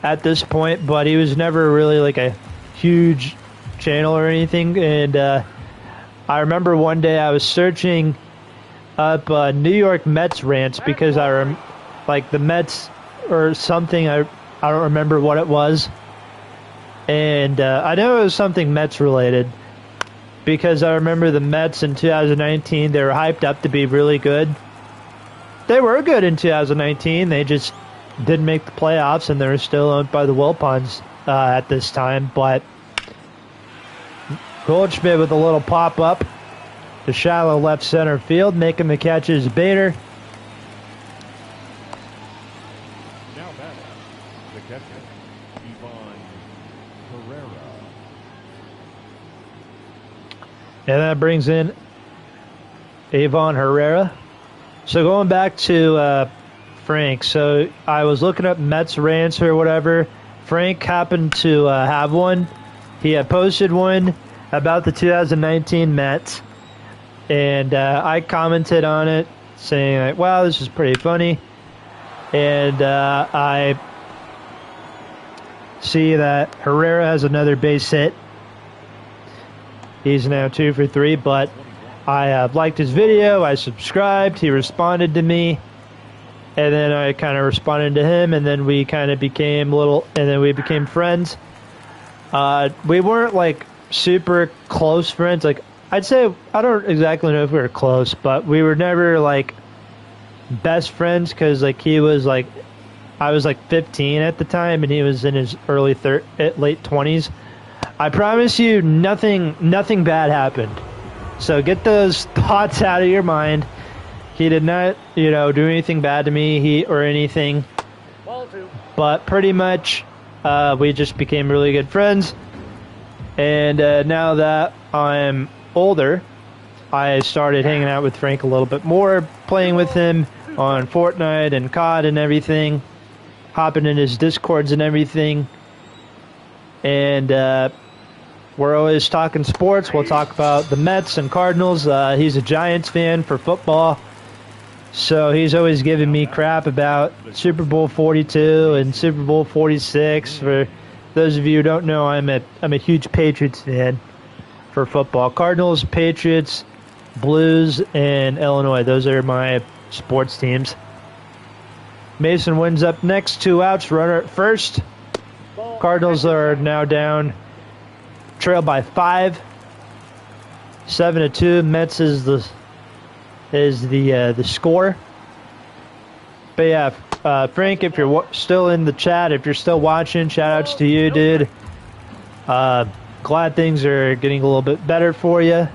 at this point, but he was never really like a huge channel or anything. And I remember one day I was searching up New York Mets rants because like the Mets or something. I don't remember what it was, and I know it was something Mets related. Because I remember the Mets in 2019, they were hyped up to be really good. They were good in 2019. They just didn't make the playoffs, and they were still owned by the Wilpons at this time. But Goldschmidt with a little pop-up to shallow left center field, making the catch is Bader. Now batting, the catcher, Herrera. And that brings in Avon Herrera. So going back to Frank, so I was looking up Mets rants or whatever. Frank happened to have one. He had posted one about the 2019 Mets, and I commented on it saying, like, wow, this is pretty funny. And I see that Herrera has another base hit. He's now 2 for 3, but I liked his video. I subscribed. He responded to me, and then I kind of responded to him, and then we kind of became we became friends. We weren't like super close friends. Like I'd say, I don't exactly know if we were close, but we were never like best friends because like he was like, I was like 15 at the time, and he was in his late 20s. I promise you, nothing bad happened. So get those thoughts out of your mind. He did not, do anything bad to me, or anything. But pretty much, we just became really good friends. And now that I'm older, I started hanging out with Frank a little bit more, playing with him on Fortnite and COD and everything, hopping in his Discords and everything. And we're always talking sports. We'll talk about the Mets and Cardinals. He's a Giants fan for football, so he's always giving me crap about Super Bowl 42 and Super Bowl 46. For those of you who don't know, I'm a huge Patriots fan for football. Cardinals, Patriots, Blues, and Illinois. Those are my sports teams. Mason wins up next. 2 outs. Runner at first. Cardinals are now down. Trail by 5, 7-2. Mets is the score. But yeah, Frank, if you're still in the chat, if you're still watching, shout outs to you, dude. Glad things are getting a little bit better for you.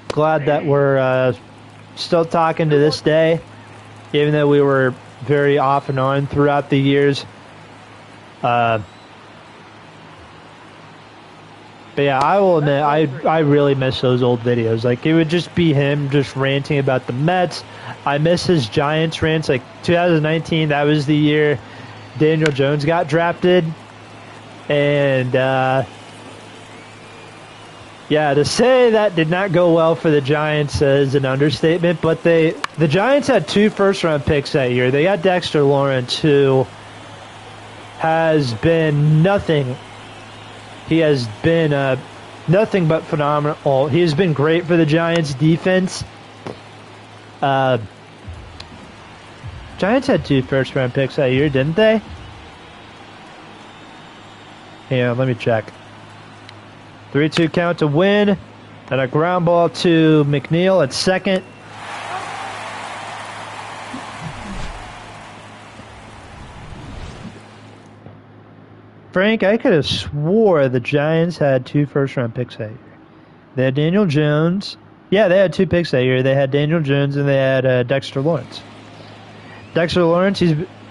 Glad that we're still talking to this day, even though we were very off and on throughout the years. But yeah, I will admit, I really miss those old videos. Like, it would just be him just ranting about the Mets. I miss his Giants rants. Like, 2019, that was the year Daniel Jones got drafted. And, yeah, to say that did not go well for the Giants is an understatement. But the Giants had 2 first-round picks that year. They got Dexter Lawrence, who has been nothing. He has been nothing but phenomenal. He has been great for the Giants defense. Giants had 2 first-round picks that year, didn't they? Yeah, let me check. 3-2 count to win, and a ground ball to McNeil at second. Frank, I could have swore the Giants had 2 first-round picks that year. They had Daniel Jones. Yeah, they had 2 picks that year. They had Daniel Jones and they had Dexter Lawrence. Dexter Lawrence,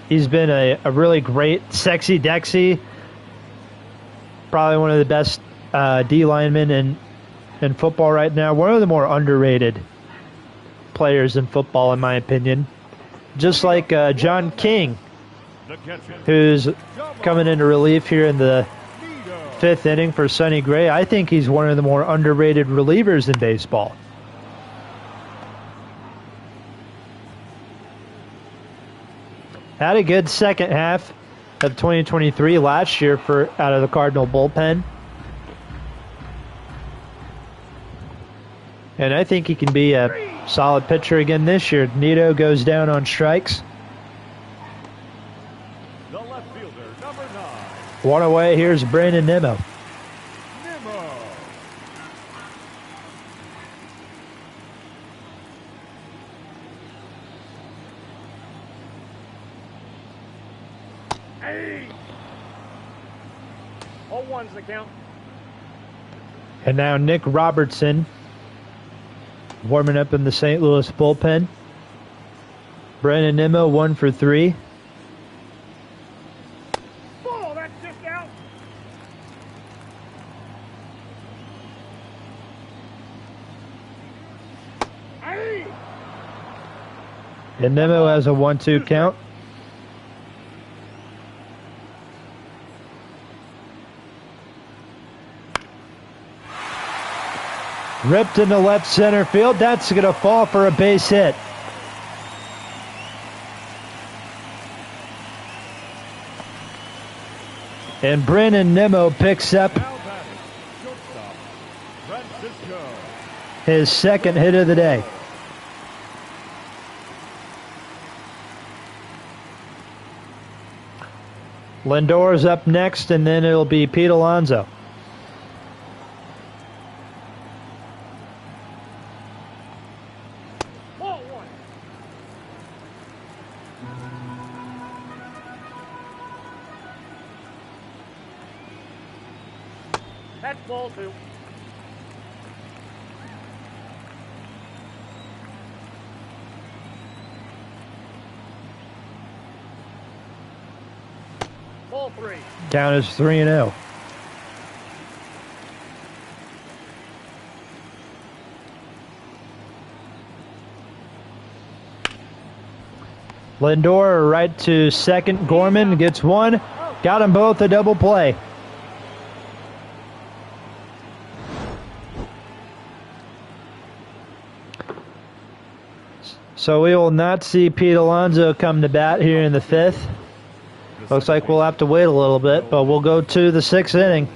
he's been a really great, sexy Dexy. Probably one of the best D linemen in football right now. One of the more underrated players in football, in my opinion. Just like John King, who's coming into relief here in the 5th inning for Sonny Gray. I think he's one of the more underrated relievers in baseball. Had a good second half of 2023 last year out of the Cardinal bullpen. And I think he can be a solid pitcher again this year. Nito goes down on strikes. The left fielder, number 9. One away, here's Brandon Nimmo. Hey! 0-1's the count. And now Nick Robertson warming up in the St. Louis bullpen. Brandon Nimmo 1 for 3. Ball, that's just out. Hey! And Nimmo has a 1-2 count. Ripped into left center field. That's going to fall for a base hit. And Brandon Nimmo picks up his second hit of the day. Lindor's up next, and then it'll be Pete Alonso. That's ball 2. Ball 3. Count is 3-0. Lindor right to second. Gorman gets one. Got them both a double play. So we will not see Pete Alonso come to bat here in the 5th. Looks like we'll have to wait a little bit, but we'll go to the 6th inning.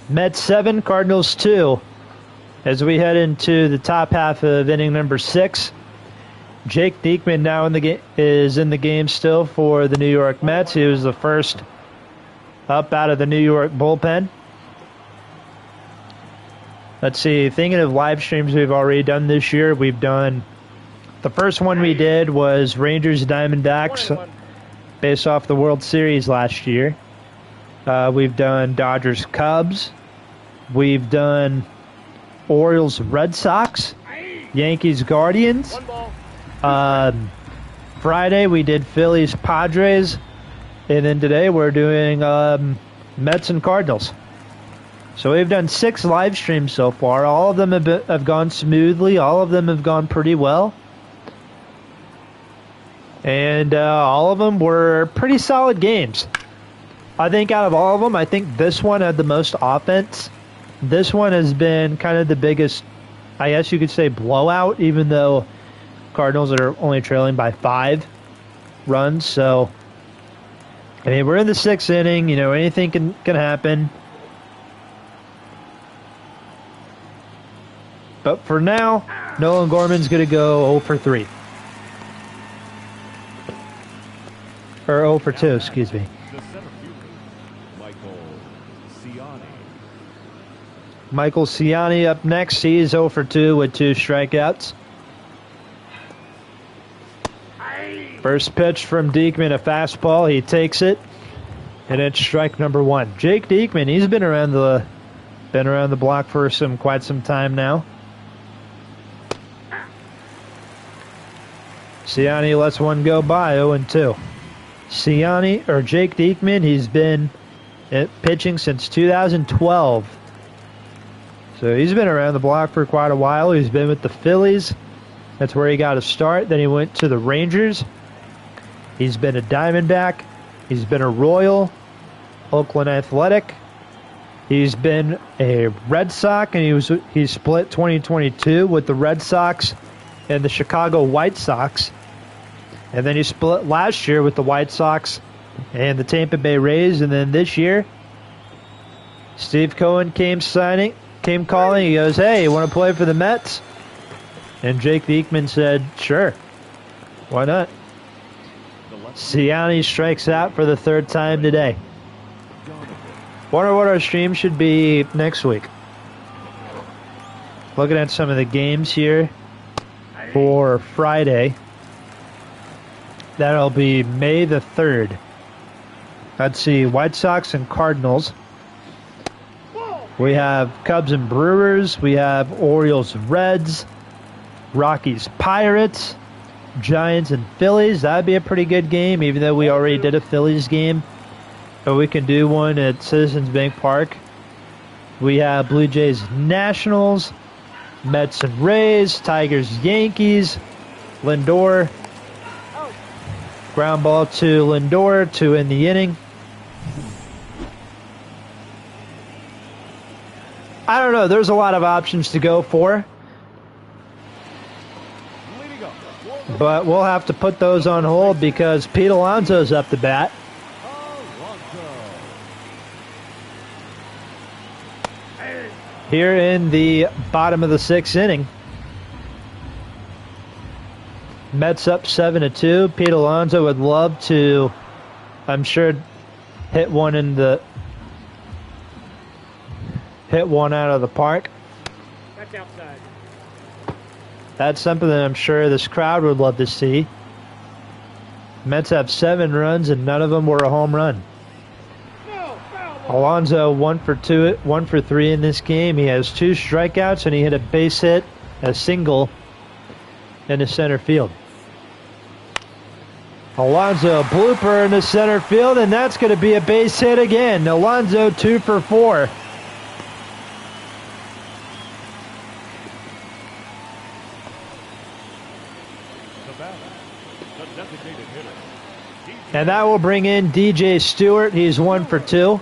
Mets 7, Cardinals 2. As we head into the top half of inning number 6. Jake Diekman now is in the game still for the New York Mets. He was the first up out of the New York bullpen. Let's see, thinking of live streams we've already done this year, we've done... The first one we did was Rangers Diamondbacks, based off the World Series last year. We've done Dodgers Cubs. We've done Orioles Red Sox. Yankees Guardians. Friday we did Phillies Padres, and then today we're doing Mets and Cardinals. So we've done 6 live streams so far. All of them have gone smoothly. All of them have gone pretty well. And all of them were pretty solid games. I think out of all of them, I think this one had the most offense. This one has been kind of the biggest, I guess you could say, blowout, even though Cardinals are only trailing by 5 runs. So, I mean, we're in the 6th inning. You know, anything can happen. But for now, Nolan Gorman's going to go 0 for 3. Or 0 for 2, excuse me. The center fielder, Michael Ciani up next. He's 0 for 2 with 2 strikeouts. First pitch from Diekman, a fastball. He takes it, and it's strike number 1. Jake Diekman, he's been around the block for quite some time now. Ciani lets one go by, 0-2. Jake Diekman, he's been pitching since 2012. So he's been around the block for quite a while. He's been with the Phillies. That's where he got his start. Then he went to the Rangers. He's been a Diamondback. He's been a Royal, Oakland Athletic. He's been a Red Sox, and he split 2022 with the Red Sox and the Chicago White Sox. And then he split last year with the White Sox and the Tampa Bay Rays. And then this year, Steve Cohen came calling. He goes, "Hey, you want to play for the Mets?" And Jake Diekman said, "Sure. Why not?" Ciani strikes out for the 3rd time today. Wonder what our stream should be next week. Looking at some of the games here for Friday. That'll be May the 3rd. Let's see, White Sox and Cardinals. We have Cubs and Brewers. We have Orioles Reds. Rockies Pirates. Giants and Phillies. That'd be a pretty good game, even though we already did a Phillies game. But we can do one at Citizens Bank Park. We have Blue Jays Nationals. Mets and Rays. Tigers Yankees. Lindor. Ground ball to Lindor, 2 in the inning. I don't know. There's a lot of options to go for. But we'll have to put those on hold because Pete Alonso's up to bat. Here in the bottom of the 6th inning. Mets up 7-2. Pete Alonso would love to, I'm sure, hit one out of the park. That's outside. That's something that I'm sure this crowd would love to see. Mets have 7 runs and none of them were a home run. Alonso 1 for 3 in this game. He has 2 strikeouts and he hit a base hit, a single in the center field. Alonso blooper in the center field, and that's going to be a base hit again. Alonso 2 for 4. And that will bring in DJ Stewart. He's 1 for 2.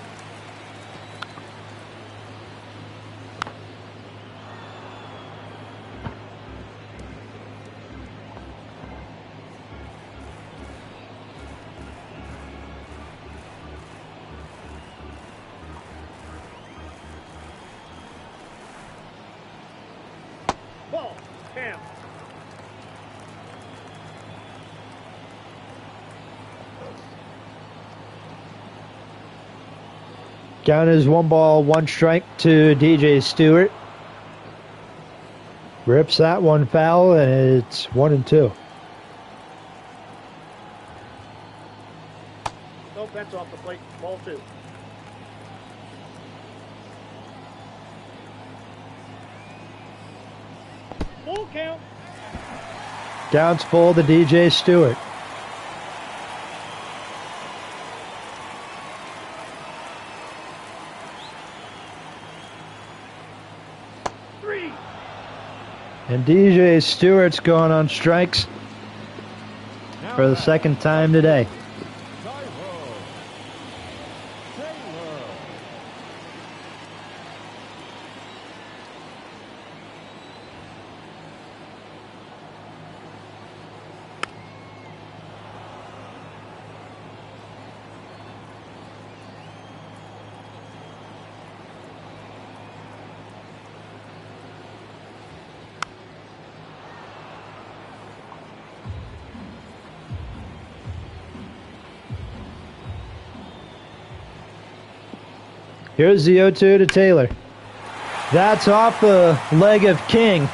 Count is 1 ball, 1 strike to DJ Stewart. Rips that one foul, and it's 1-2. Nope, that's off the plate. Ball 2. Full count. Counts full to DJ Stewart. And DJ Stewart's going on strikes for the second time today. Here's the 0-2 to Taylor. That's off the leg of King.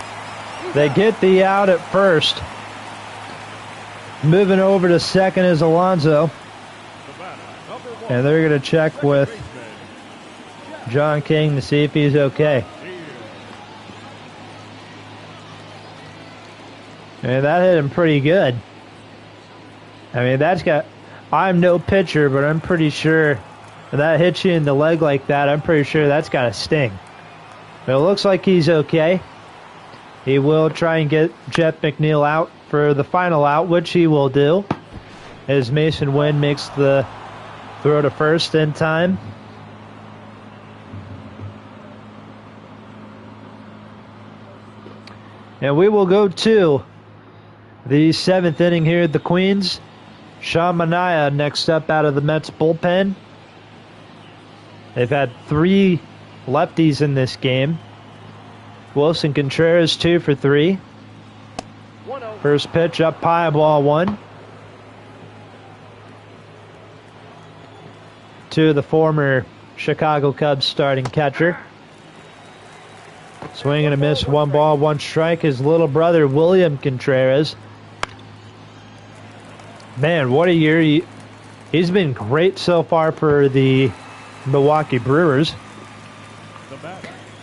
They get the out at first. Moving over to second is Alonso. And they're going to check with John King to see if he's okay. And that hit him pretty good. I mean, that's got... I'm no pitcher, but I'm pretty sure... If that hits you in the leg like that, I'm pretty sure that's got a sting. But it looks like he's okay. He will try and get Jeff McNeil out for the final out, which he will do, as Mason Wynn makes the throw to first in time. And we will go to the seventh inning here at the Queens. Sean Manaea next up out of the Mets bullpen. They've had 3 lefties in this game. Wilson Contreras 2 for 3. First pitch up high, ball 1. To the former Chicago Cubs starting catcher. Swing and a miss, 1 ball, 1 strike. His little brother, William Contreras. Man, what a year. He's been great so far for the Milwaukee Brewers.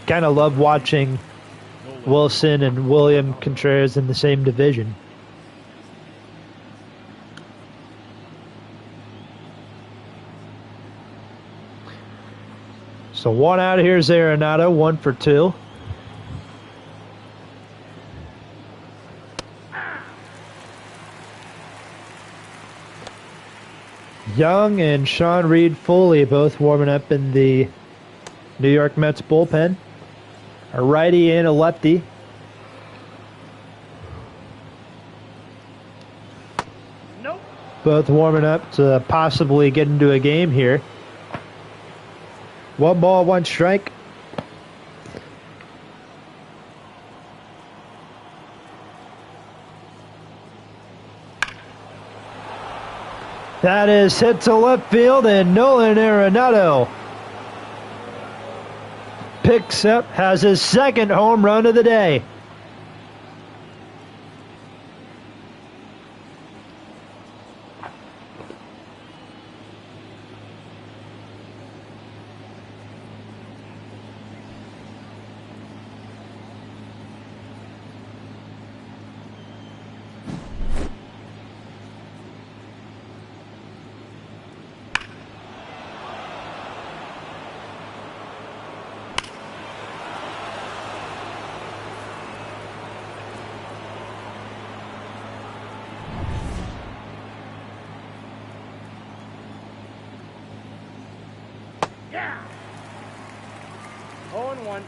Kind of love watching Wilson and William Contreras in the same division. So 1 out. Here's Arenado, 1 for 2. Young and Sean Reed-Foley both warming up in the New York Mets bullpen. A righty and a lefty. Nope. Both warming up to possibly get into a game here. 1 ball, 1 strike. That is hit to left field, and Nolan Arenado picks up, has his second home run of the day. Yeah. 0-1.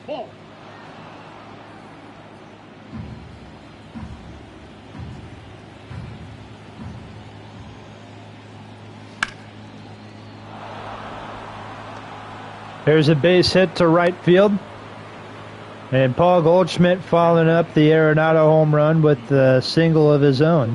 Ball. There's a base hit to right field. And Paul Goldschmidt following up the Arenado home run with a single of his own.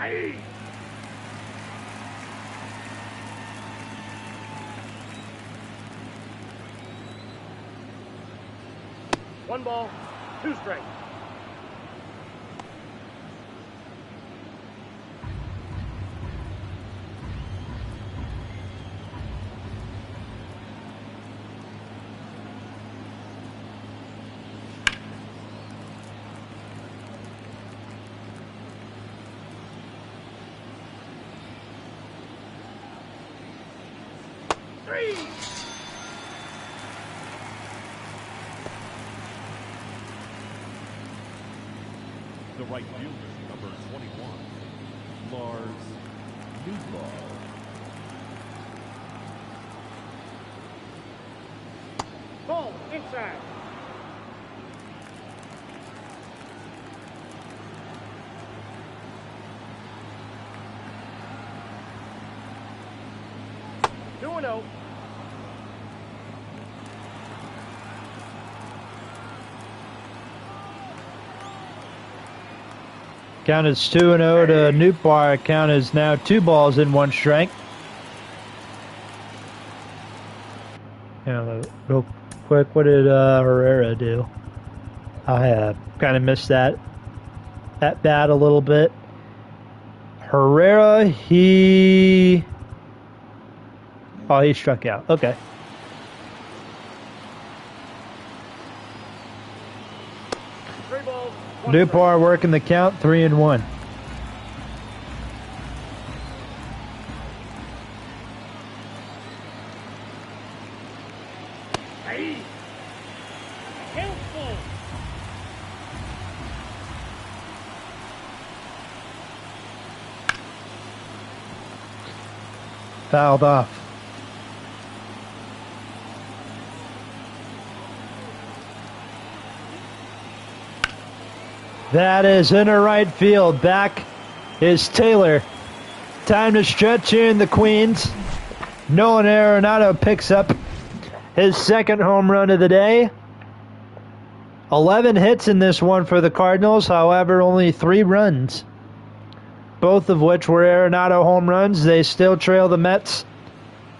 Hey. One ball, two strikes. Three. The right fielder, number 21, Lars Newball. Ball inside. Two and oh. Count is 2-0 to Newbar. Count is now 2 balls in 1 strike. Real quick, what did Herrera do? I kind of missed that bat a little bit. Herrera, he struck out. Okay. Three balls. One Newbar working the count, 3-1. Hey. Count full. Fouled off. That is in the right field. Back is Taylor. Time to stretch here in the Queens. Nolan Arenado picks up his 2nd home run of the day. 11 hits in this one for the Cardinals, however, only 3 runs. Both of which were Arenado home runs. They still trail the Mets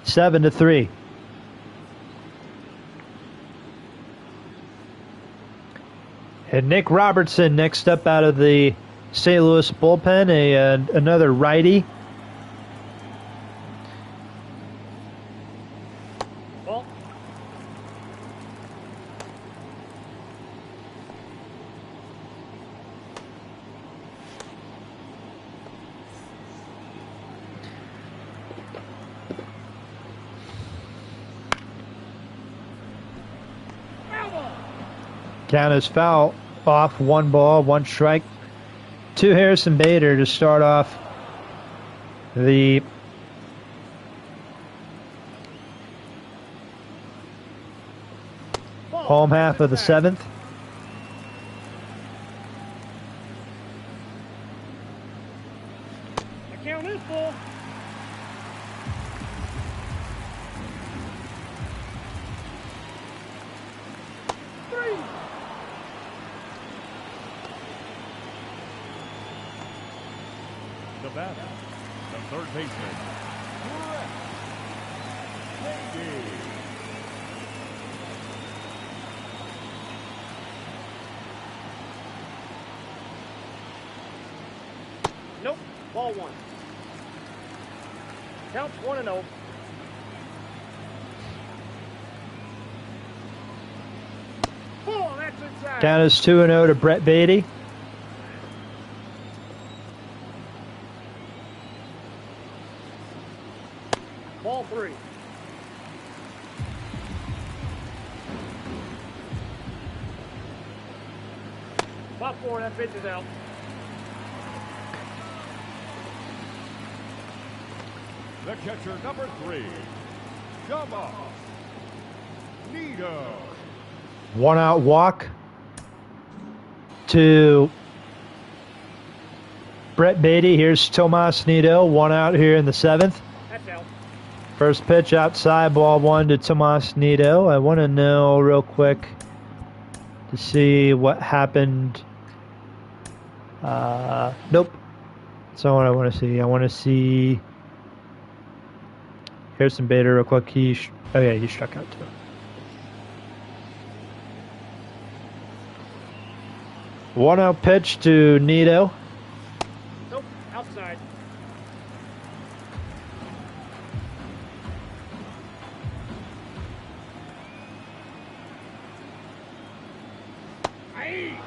7-3. And Nick Robertson next up out of the St. Louis bullpen, another righty. Ball. Foul ball. Count is foul off, 1 ball, 1 strike. To Harrison Bader to start off the Ball. home half of the 7th. The count is full. Three. The batter, the third baseman, Brett Baty. Nope. Ball 1. Counts 1-0. Ball. That's inside. Count is 2-0 to Brett Beatty. Ball 3. Ball 4. That pitch is out. The catcher, number 3, Tomas Nido. 1 out walk to Brett Beatty. Here's Tomas Nido. 1 out here in the 7th. That's out. First pitch outside, ball 1 to Tomas Nido. I want to know real quick to see what happened. Nope. That's not what I want to see. I want to see Harrison Bader real quick. Oh yeah, he struck out too. One out pitch to Nito. Nope, outside. Aye.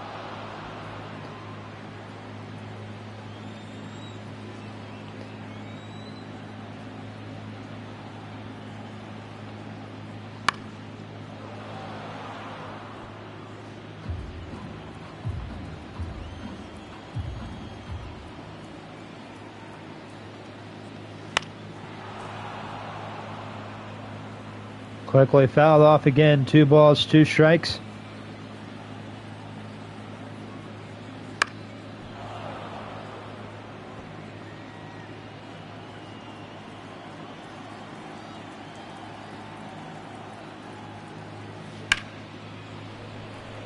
Quickly fouled off again. 2 balls, 2 strikes.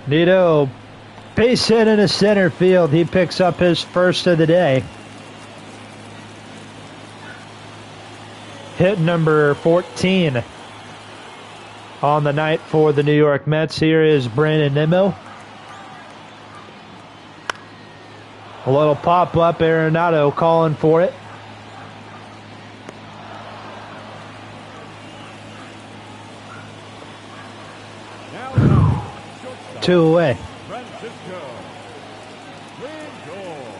Nito, base hit into center field. He picks up his first of the day. Hit number 14 on the night for the New York Mets. Here is Brandon Nimmo. A little pop-up, Arenado calling for it. Now, shortstop, 2 away. Francisco Lindor.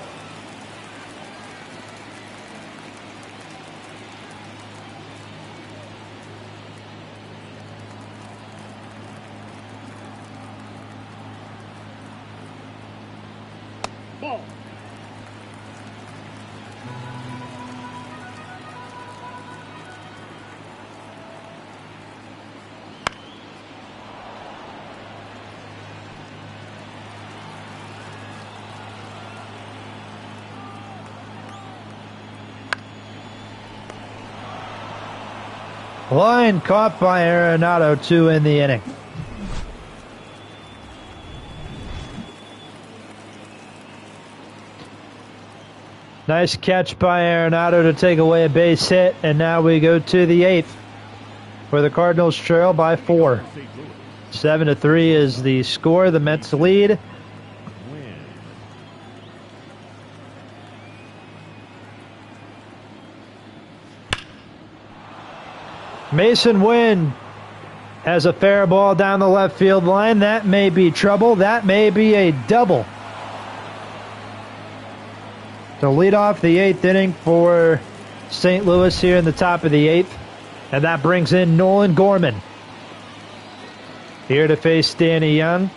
Ball. Line caught by Arenado, 2 in the inning. Nice catch by Arenado to take away a base hit, and now we go to the 8th, where the Cardinals trail by 4. St. Louis 7-3 is the score. The Mets lead. win. Mason Wynn has a fair ball down the left field line. That may be trouble. That may be a double. To lead off the 8th inning for St. Louis here in the top of the 8th. And that brings in Nolan Gorman. Here to face Danny Young.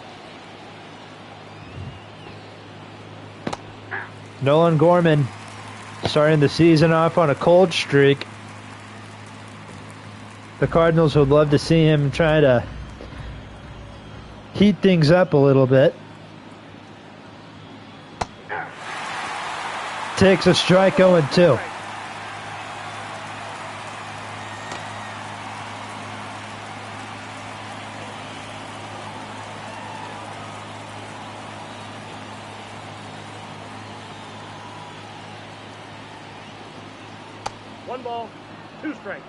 Nolan Gorman starting the season off on a cold streak. The Cardinals would love to see him try to heat things up a little bit. Takes a strike, 0-2. One ball, 2 strikes.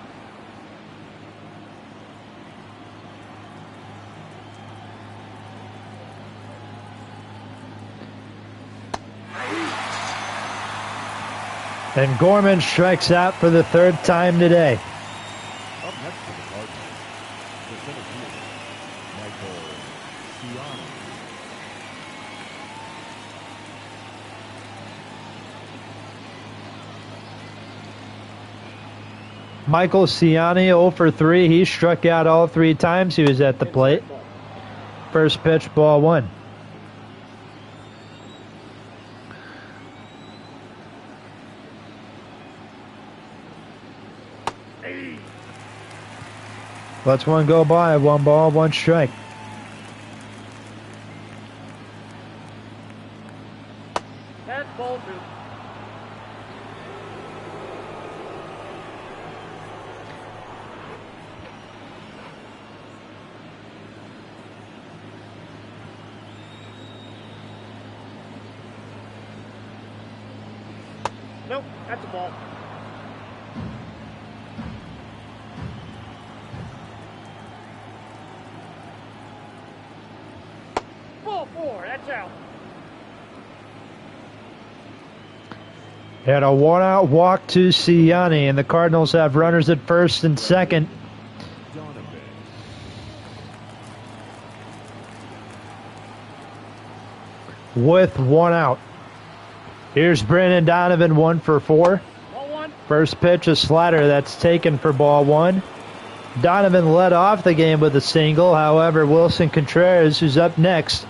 And Gorman strikes out for the 3rd time today. Up next for the Cardinals, the center fielder, Michael Ciani. Michael Ciani 0 for 3. He struck out all 3 times he was at the plate. First pitch, ball 1. Lets one go by. 1 ball, 1 strike. That's ball 2. That's a ball. Ball 4. That's out. And a one-out walk to Ciani, and the Cardinals have runners at first and second. Donovan. With one out. Here's Brandon Donovan, 1 for 4. Ball 1. First pitch, a slider that's taken for ball 1. Donovan led off the game with a single. However, Wilson Contreras, who's up next,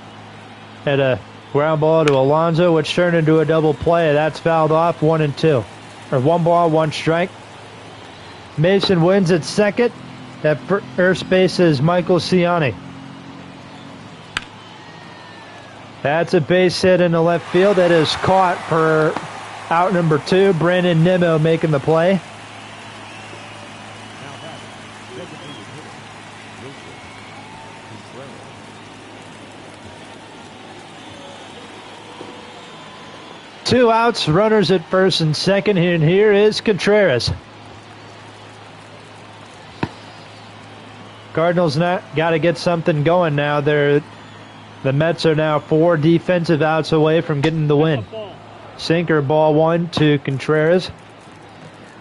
had a ground ball to Alonso, which turned into a double play. That's fouled off, 1 and 2. Or 1 ball, 1 strike. Mason wins at second. At first base is Michael Ciani. That's a base hit in the left field. That is caught for out number 2. Brandon Nimmo making the play. Now batting, designated hitter, Wilson Contreras. 2 outs, runners at first and second, and here is Contreras. Cardinals got to get something going now. The Mets are now 4 defensive outs away from getting the win. Ball. Sinker, ball 1 to Contreras.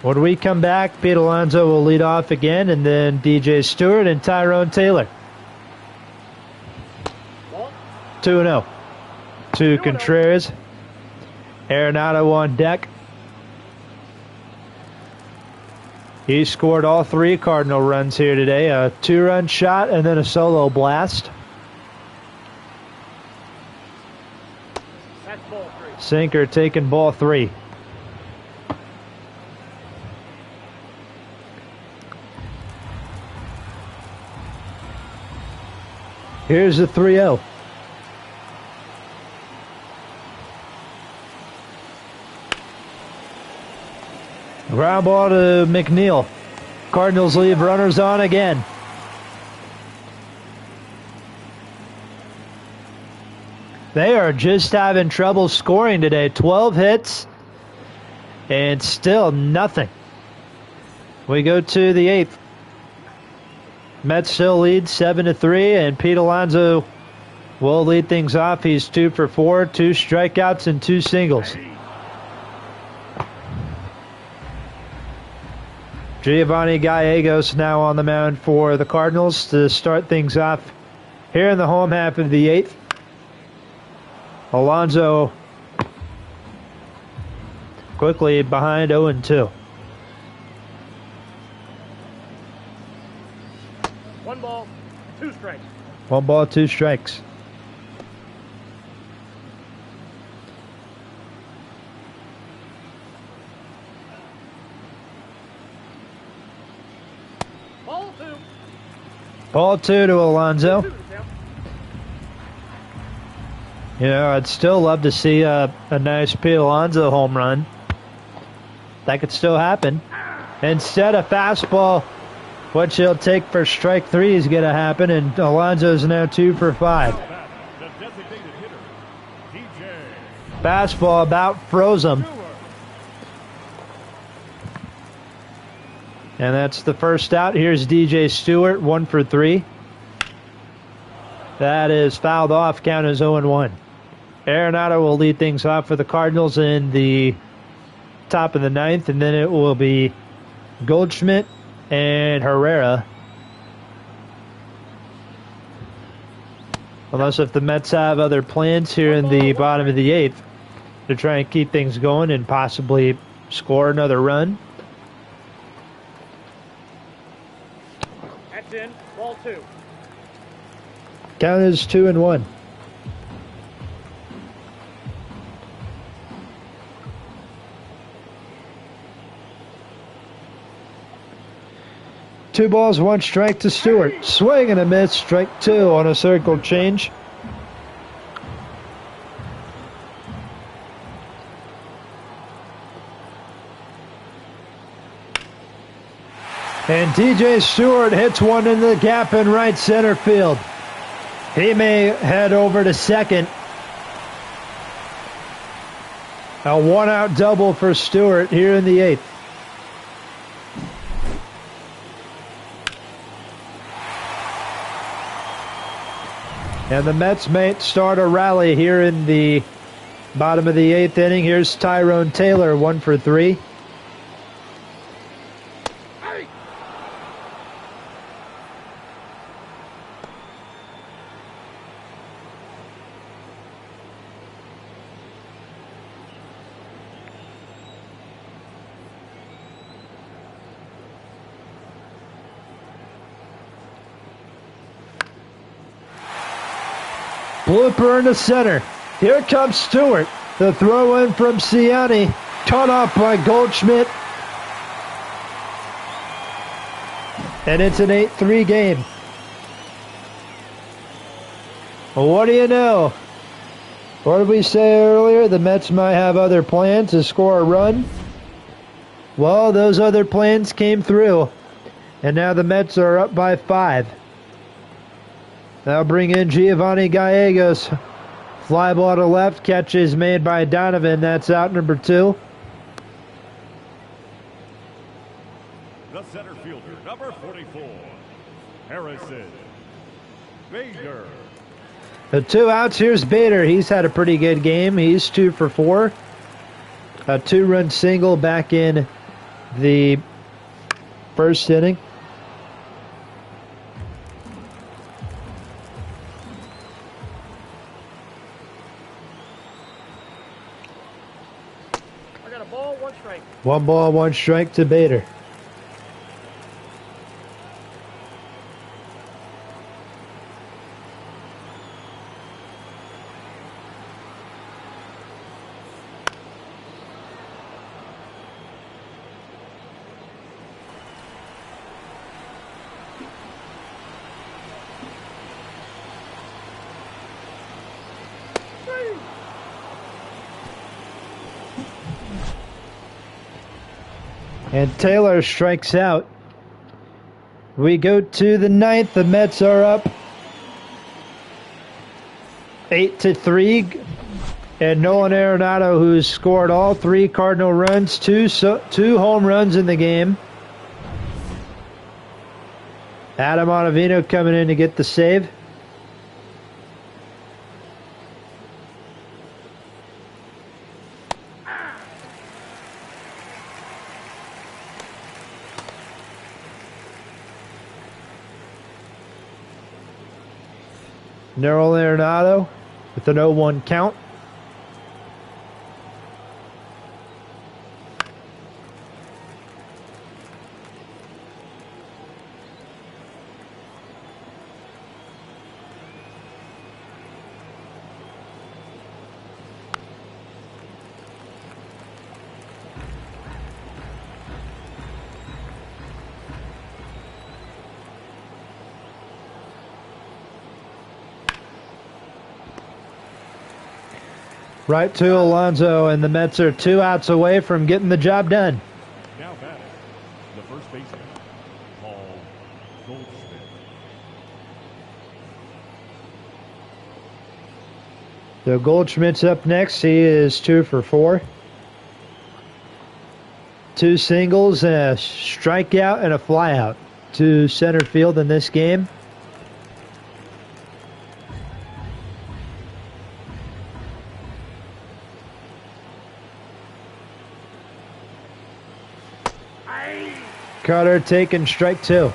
When we come back, Pete Alonso will lead off again, and then DJ Stewart and Tyrone Taylor. Ball. 2-0 to Contreras. Arenado on deck. He scored all 3 Cardinal runs here today. A 2-run shot and then a solo blast. That's ball 3. Sinker taking ball 3. Here's the 3-0. Ground ball to McNeil. Cardinals leave runners on again. They are just having trouble scoring today. 12 hits and still nothing. We go to the 8th. Mets still lead 7-3, and Pete Alonso will lead things off. He's 2 for 4, 2 strikeouts and 2 singles. Giovanni Gallegos now on the mound for the Cardinals to start things off here in the home half of the 8th. Alonso quickly behind 0-2. 1 ball, 2 strikes. 1 ball, 2 strikes. Ball 2. Ball 2 to Alonso. 2 to count. You know, I'd still love to see a nice Pete Alonso home run. That could still happen. Instead, a fastball, what she'll take for strike 3 is going to happen, and Alonso's now 2 for 5. Now batting, the designated hitter, DJ Fastball about froze him. Stewart. And that's the first out. Here's DJ Stewart, 1 for 3. That is fouled off. Count is 0-1. Arenado will lead things off for the Cardinals in the top of the 9th, and then it will be Goldschmidt and Herrera. Unless if the Mets have other plans here in the bottom of the 8th to try and keep things going and possibly score another run. That's in. Ball 2. Count is 2-1. Two balls, 1 strike to Stewart. Swing and a miss, strike 2 on a circle change. And DJ Stewart hits one in the gap in right center field. He may head over to second. A one-out double for Stewart here in the 8th. And the Mets may start a rally here in the bottom of the 8th inning. Here's Tyrone Taylor, 1 for 3. Blooper in the center. Here comes Stewart. The throw in from Ciani. Cut off by Goldschmidt. And it's an 8-3 game. What do you know? What did we say earlier? The Mets might have other plans to score a run. Well, those other plans came through. And now the Mets are up by 5. They'll bring in Giovanni Gallegos. Fly ball to left. Catch is made by Donovan. That's out number 2. The center fielder, number 44, Harrison Bader. The 2 outs. Here's Bader. He's had a pretty good game. He's 2 for 4. A 2-run single back in the first inning. I got a ball, 1 strike. 1 ball, 1 strike to Bader. And Taylor strikes out. We go to the 9th. The Mets are up 8-3. And Nolan Arenado, who's scored all 3 Cardinal runs, 2 home runs in the game. Adam Ottavino coming in to get the save. Nolan Arenado with an 0-1 count. Right to Alonso, and the Mets are 2 outs away from getting the job done. Now batting, the first baseman, Paul Goldschmidt. So Goldschmidt's up next. He is 2 for 4. 2 singles, a strikeout, and a flyout to center field in this game. Carter taking strike 2.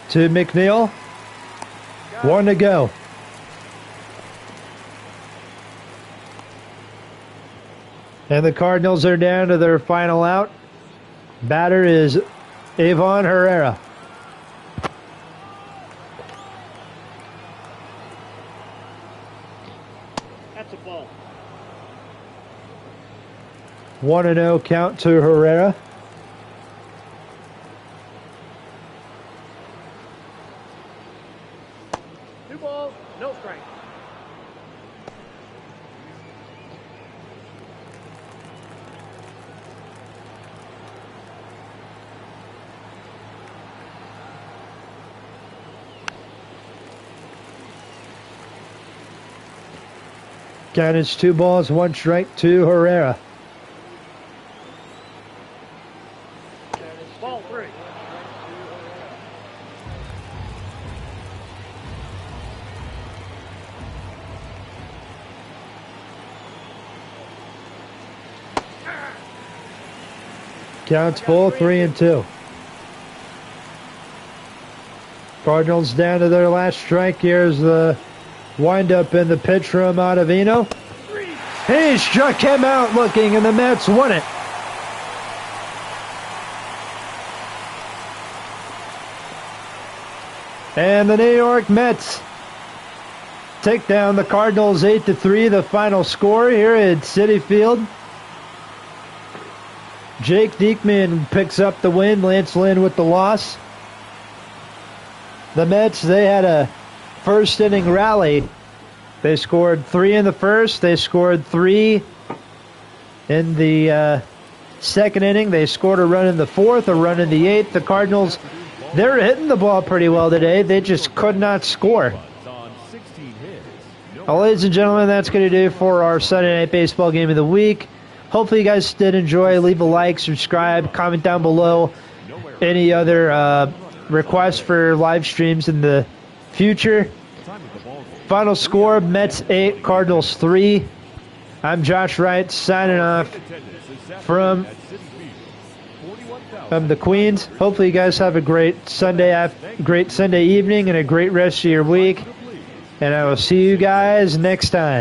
To McNeil. 1 to go. And the Cardinals are down to their final out. Batter is Avon Herrera. That's a ball. 1-0 count to Herrera. Two balls, no strike. Count is 2 balls, 1 strike to Herrera. Ball 3. Counts full, 3-2. Cardinals down to their last strike. Here's the windup in the pitch from Ottavino. He struck him out looking, and the Mets won it. And the New York Mets take down the Cardinals 8-3, the final score here at Citi Field. Jake Diekman picks up the win, Lance Lynn with the loss. The Mets, they had a first inning rally. They scored 3 in the first. They scored 3 in the second inning. They scored a run in the fourth, a run in the eighth. The Cardinals, they're hitting the ball pretty well today. They just could not score. Well, ladies and gentlemen, that's going to do for our Sunday Night Baseball game of the week. Hopefully you guys did enjoy. Leave a like, subscribe, comment down below any other requests for live streams in the future. Final score, Mets 8, Cardinals 3. I'm Josh Wright signing off from the Queens. Hopefully you guys have a great Sunday evening and a great rest of your week. And I will see you guys next time.